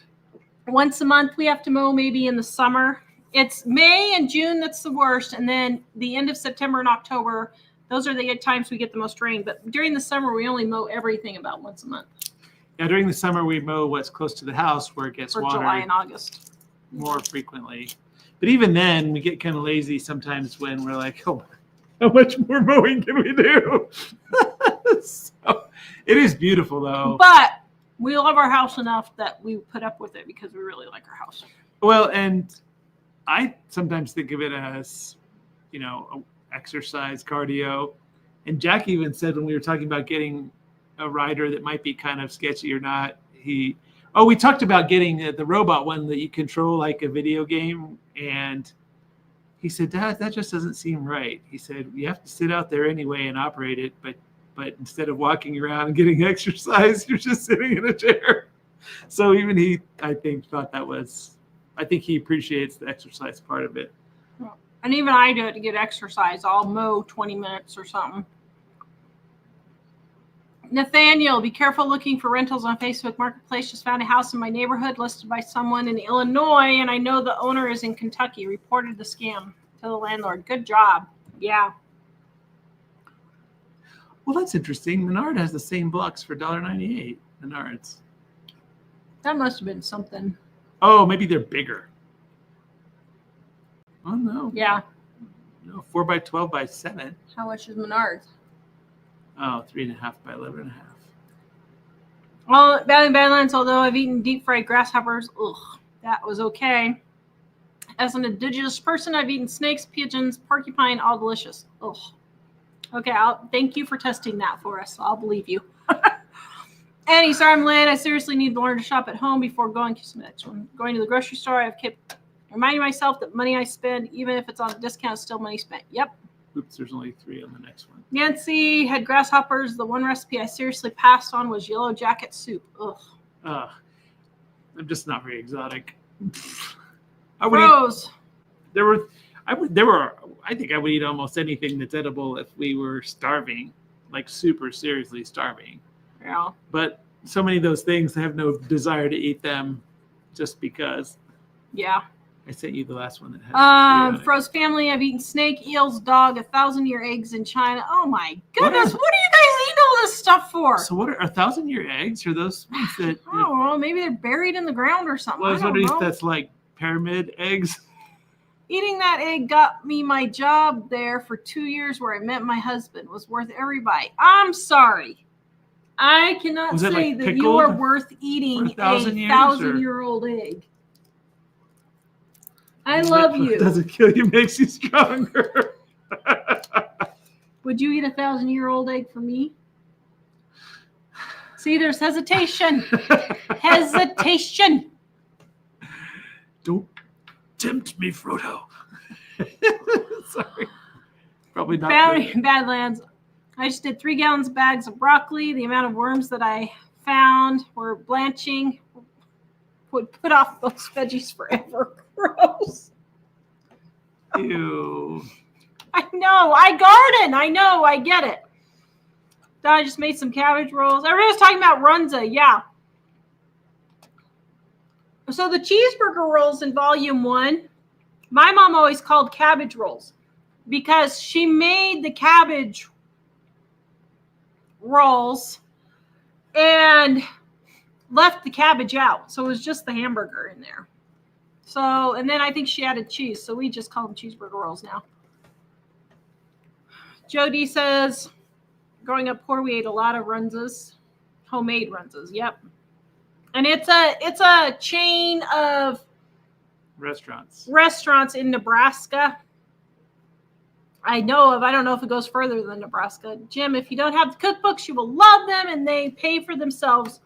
once a month we have to mow, maybe in the summer. It's May and June that's the worst, and then the end of September and October, those are the times we get the most rain. But during the summer, we only mow everything about once a month. Yeah, during the summer we mow what's close to the house where it gets watered July and August more frequently. But even then, we get kind of lazy sometimes when we're like, oh, how much more mowing can we do? So, it is beautiful though. But we love our house enough that we put up with it because we really like our house. Well, and I sometimes think of it as, exercise, cardio. And Jack even said when we were talking about getting a rider that might be kind of sketchy or not, we talked about getting the robot one that you control like a video game. And he said, Dad, that just doesn't seem right. He said, you have to sit out there anyway and operate it. But instead of walking around and getting exercise, you're just sitting in a chair. So even he, I think he appreciates the exercise part of it. And even I do it to get exercise. I'll mow 20 minutes or something. Nathaniel, be careful looking for rentals on Facebook Marketplace. Just found a house in my neighborhood listed by someone in Illinois, and I know the owner is in Kentucky. Reported the scam to the landlord. Good job. Yeah. Well, that's interesting. Menard has the same blocks for $1.98. Menards. That must have been something. Oh, maybe they're bigger. Oh, no. Yeah. No, 4x12 by 7. How much is Menards? Oh, 3.5 by 11.5. Well, Badlands, although I've eaten deep fried grasshoppers, that was okay. As an indigenous person, I've eaten snakes, pigeons, porcupine, all delicious. Okay, thank you for testing that for us. I'll believe you. Annie, sorry I'm late. I seriously need to learn to shop at home before going to the next one. Going to the grocery store, I've kept reminding myself that money I spend, even if it's on a discount, is still money spent. Yep. Oops, there's only 3 on the next one. Nancy had grasshoppers. The one recipe I seriously passed on was yellow jacket soup. I'm just not very exotic. Rose. I think I would eat almost anything that's edible if we were starving, like super seriously starving. Yeah. But so many of those things, I have no desire to eat them just because. Yeah. I sent you the last one that has. Froze family, I've eaten snake, eels, dog, 1,000-year eggs in China. Oh my goodness, what are you guys eating all this stuff for? So what are 1,000-year eggs? Are those ones that? I don't know. Maybe they're buried in the ground or something. Well, I was wondering if that's like pyramid eggs. Eating that egg got me my job there for 2 years where I met my husband. Was worth every bite. I'm sorry. I cannot say that you are worth eating a 1,000-year-old egg. I love you. It doesn't kill you, makes you stronger. Would you eat a 1,000-year-old egg for me? See, there's hesitation. Hesitation. Don't tempt me, Frodo. Sorry. Probably not. Badlands. I just did 3 gallons of bags of broccoli. The amount of worms that I found were blanching. Would put off those veggies forever. Gross. Ew. I know. I garden. I know. I get it. I just made some cabbage rolls. Everybody was talking about runza. Yeah. So the cheeseburger rolls in volume 1, my mom always called cabbage rolls because she made the cabbage rolls and left the cabbage out. So it was just the hamburger in there. So, and then I think she added cheese. So we just call them cheeseburger rolls now. Jody says, growing up poor, we ate a lot of runzas, homemade runzas. Yep. And it's a chain of restaurants in Nebraska. I know of. I don't know if it goes further than Nebraska. Jim, if you don't have the cookbooks, you will love them, and they pay for themselves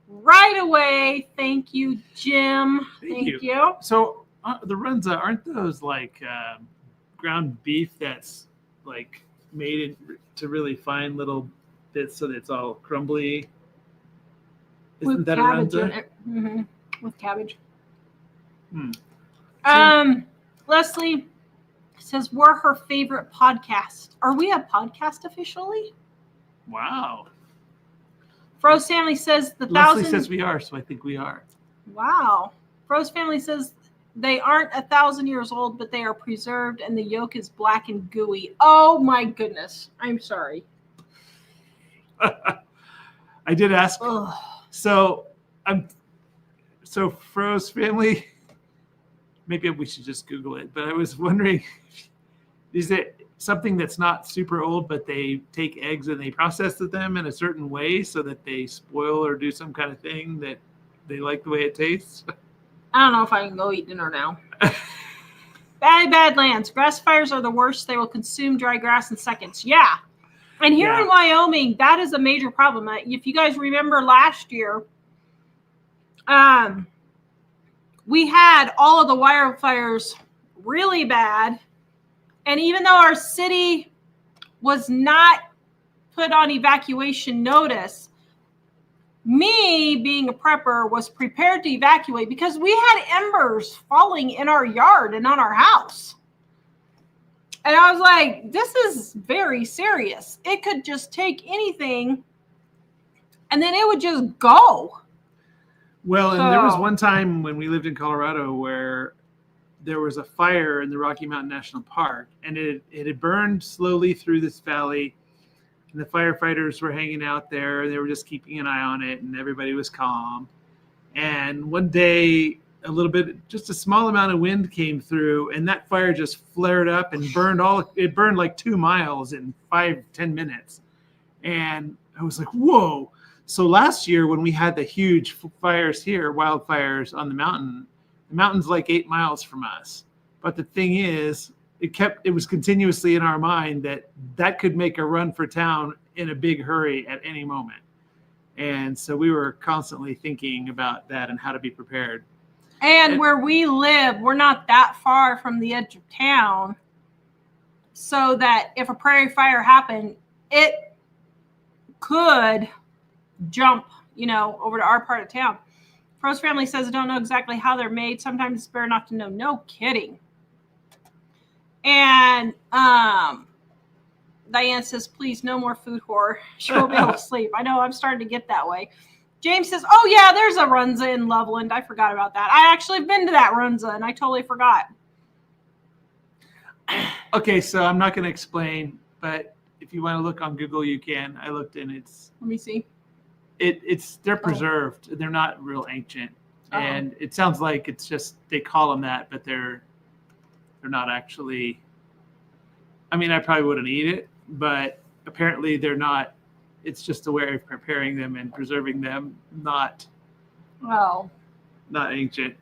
right away. Thank you, Jim. Thank you. So the runza, aren't those like ground beef that's like made to really fine little bits so that it's all crumbly? Isn't with that a cabbage runza? in it. Mm-hmm. With cabbage. Hmm. Leslie says we're her favorite podcast. Are we a podcast officially? Wow. Froze family says Leslie says we are, so I think we are. Wow. Froze family says they aren't 1,000 years old, but they are preserved, and the yolk is black and gooey. Oh my goodness! I'm sorry. I did ask. Ugh. So Froze family. Maybe we should just Google it. But I was wondering, is it something that's not super old, but they take eggs and they process them in a certain way so that they spoil or do some kind of thing that they like the way it tastes? I don't know if I can go eat dinner now. Badlands. Grass fires are the worst. They will consume dry grass in seconds. Yeah. And here in Wyoming, that is a major problem. If you guys remember last year, we had all of the wildfires really bad. And even though our city was not put on evacuation notice, me being a prepper was prepared to evacuate because we had embers falling in our yard and on our house. And I was like, this is very serious. It could just take anything and then it would just go. Well, and there was one time when we lived in Colorado where there was a fire in the Rocky Mountain National Park, and it had burned slowly through this valley, and the firefighters were hanging out there. They were just keeping an eye on it, and everybody was calm. And one day, just a small amount of wind came through, and that fire just flared up and it burned like 2 miles in 5-10 minutes. And I was like, whoa. So last year when we had the huge fires here, wildfires on the mountain's like 8 miles from us. But the thing is, it was continuously in our mind that could make a run for town in a big hurry at any moment. And so we were constantly thinking about that and how to be prepared. And where we live, we're not that far from the edge of town, so that if a prairie fire happened, it could jump, over to our part of town. Froze family says, I don't know exactly how they're made. Sometimes it's better not to know. No kidding. And Diane says, please, no more food whore. She won't be able to sleep. I know, I'm starting to get that way. James says, oh, yeah, there's a Runza in Loveland. I forgot about that. I actually have been to that Runza, and I totally forgot. Okay, so I'm not going to explain, but if you want to look on Google, you can. I looked, and it's... Let me see. They're preserved. They're not real ancient. And it sounds like it's just, they call them that, but they're not actually... I mean, I probably wouldn't eat it, but apparently they're not... It's just a way of preparing them and preserving them, not ancient.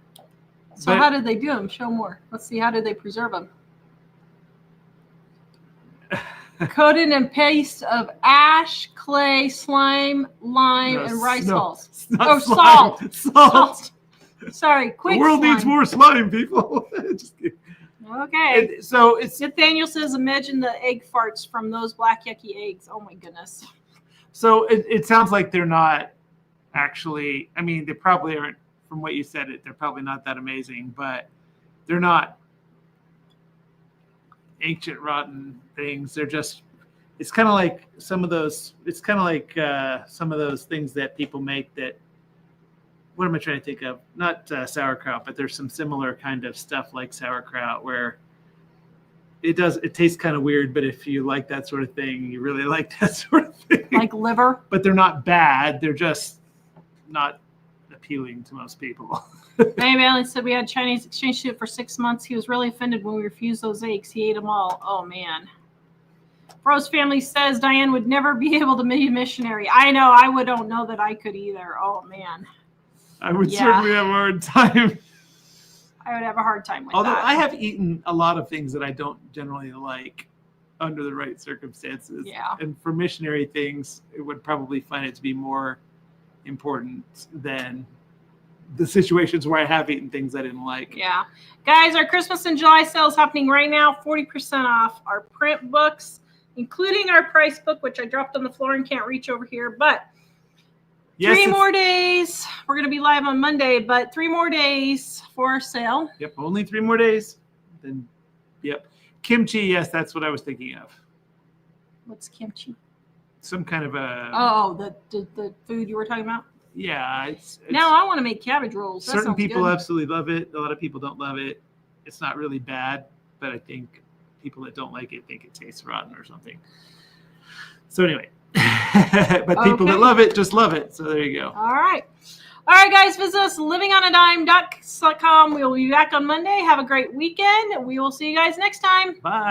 So how did they do them? Show more. Let's see. How did they preserve them? Coated in paste of ash, clay, slime, lime, and rice hulls. Salt. Sorry, quick. The world needs more slime, people. Just kidding. Okay. And so it's Nathaniel says, imagine the egg farts from those black yucky eggs. Oh my goodness. So it sounds like they're not actually, I mean, they probably aren't, from what you said, they're probably not that amazing, but they're not ancient rotten things. They're just, it's kind of like some of those things that people make that, what am I trying to think of? Not sauerkraut, but there's some similar kind of stuff like sauerkraut where it tastes kind of weird, but if you like that sort of thing, you really like that sort of thing. Like liver? But they're not bad. They're just not appealing to most people. Maybe Alan said we had Chinese exchange student for 6 months. He was really offended when we refused those eggs. He ate them all. Oh, man. Rose family says Diane would never be able to be a missionary. I know. I don't know that I could either. Oh, man. I would certainly have a hard time. I would have a hard time with Although that. I have eaten a lot of things that I don't generally like under the right circumstances. Yeah. And for missionary things, it would probably find it to be more important than the situations where I have eaten things I didn't like. Yeah. Guys, our Christmas in July sale is happening right now. 40% off our print books, including our price book, which I dropped on the floor and can't reach over here. But Yes, Three more days. We're going to be live on Monday, but 3 more days for sale. Yep, only 3 more days. Then, yep. Kimchi, yes, that's what I was thinking of. What's kimchi? Some kind of a... Oh, the food you were talking about? Yeah. It's now I want to make cabbage rolls. That certain sounds people good. absolutely love it. A lot of people don't love it. It's not really bad, but I think people that don't like it think it tastes rotten or something. So anyway, but people that love it just love it. So there you go. All right. All right, guys, visit us livingonadime.com. We will be back on Monday. Have a great weekend. We will see you guys next time. Bye.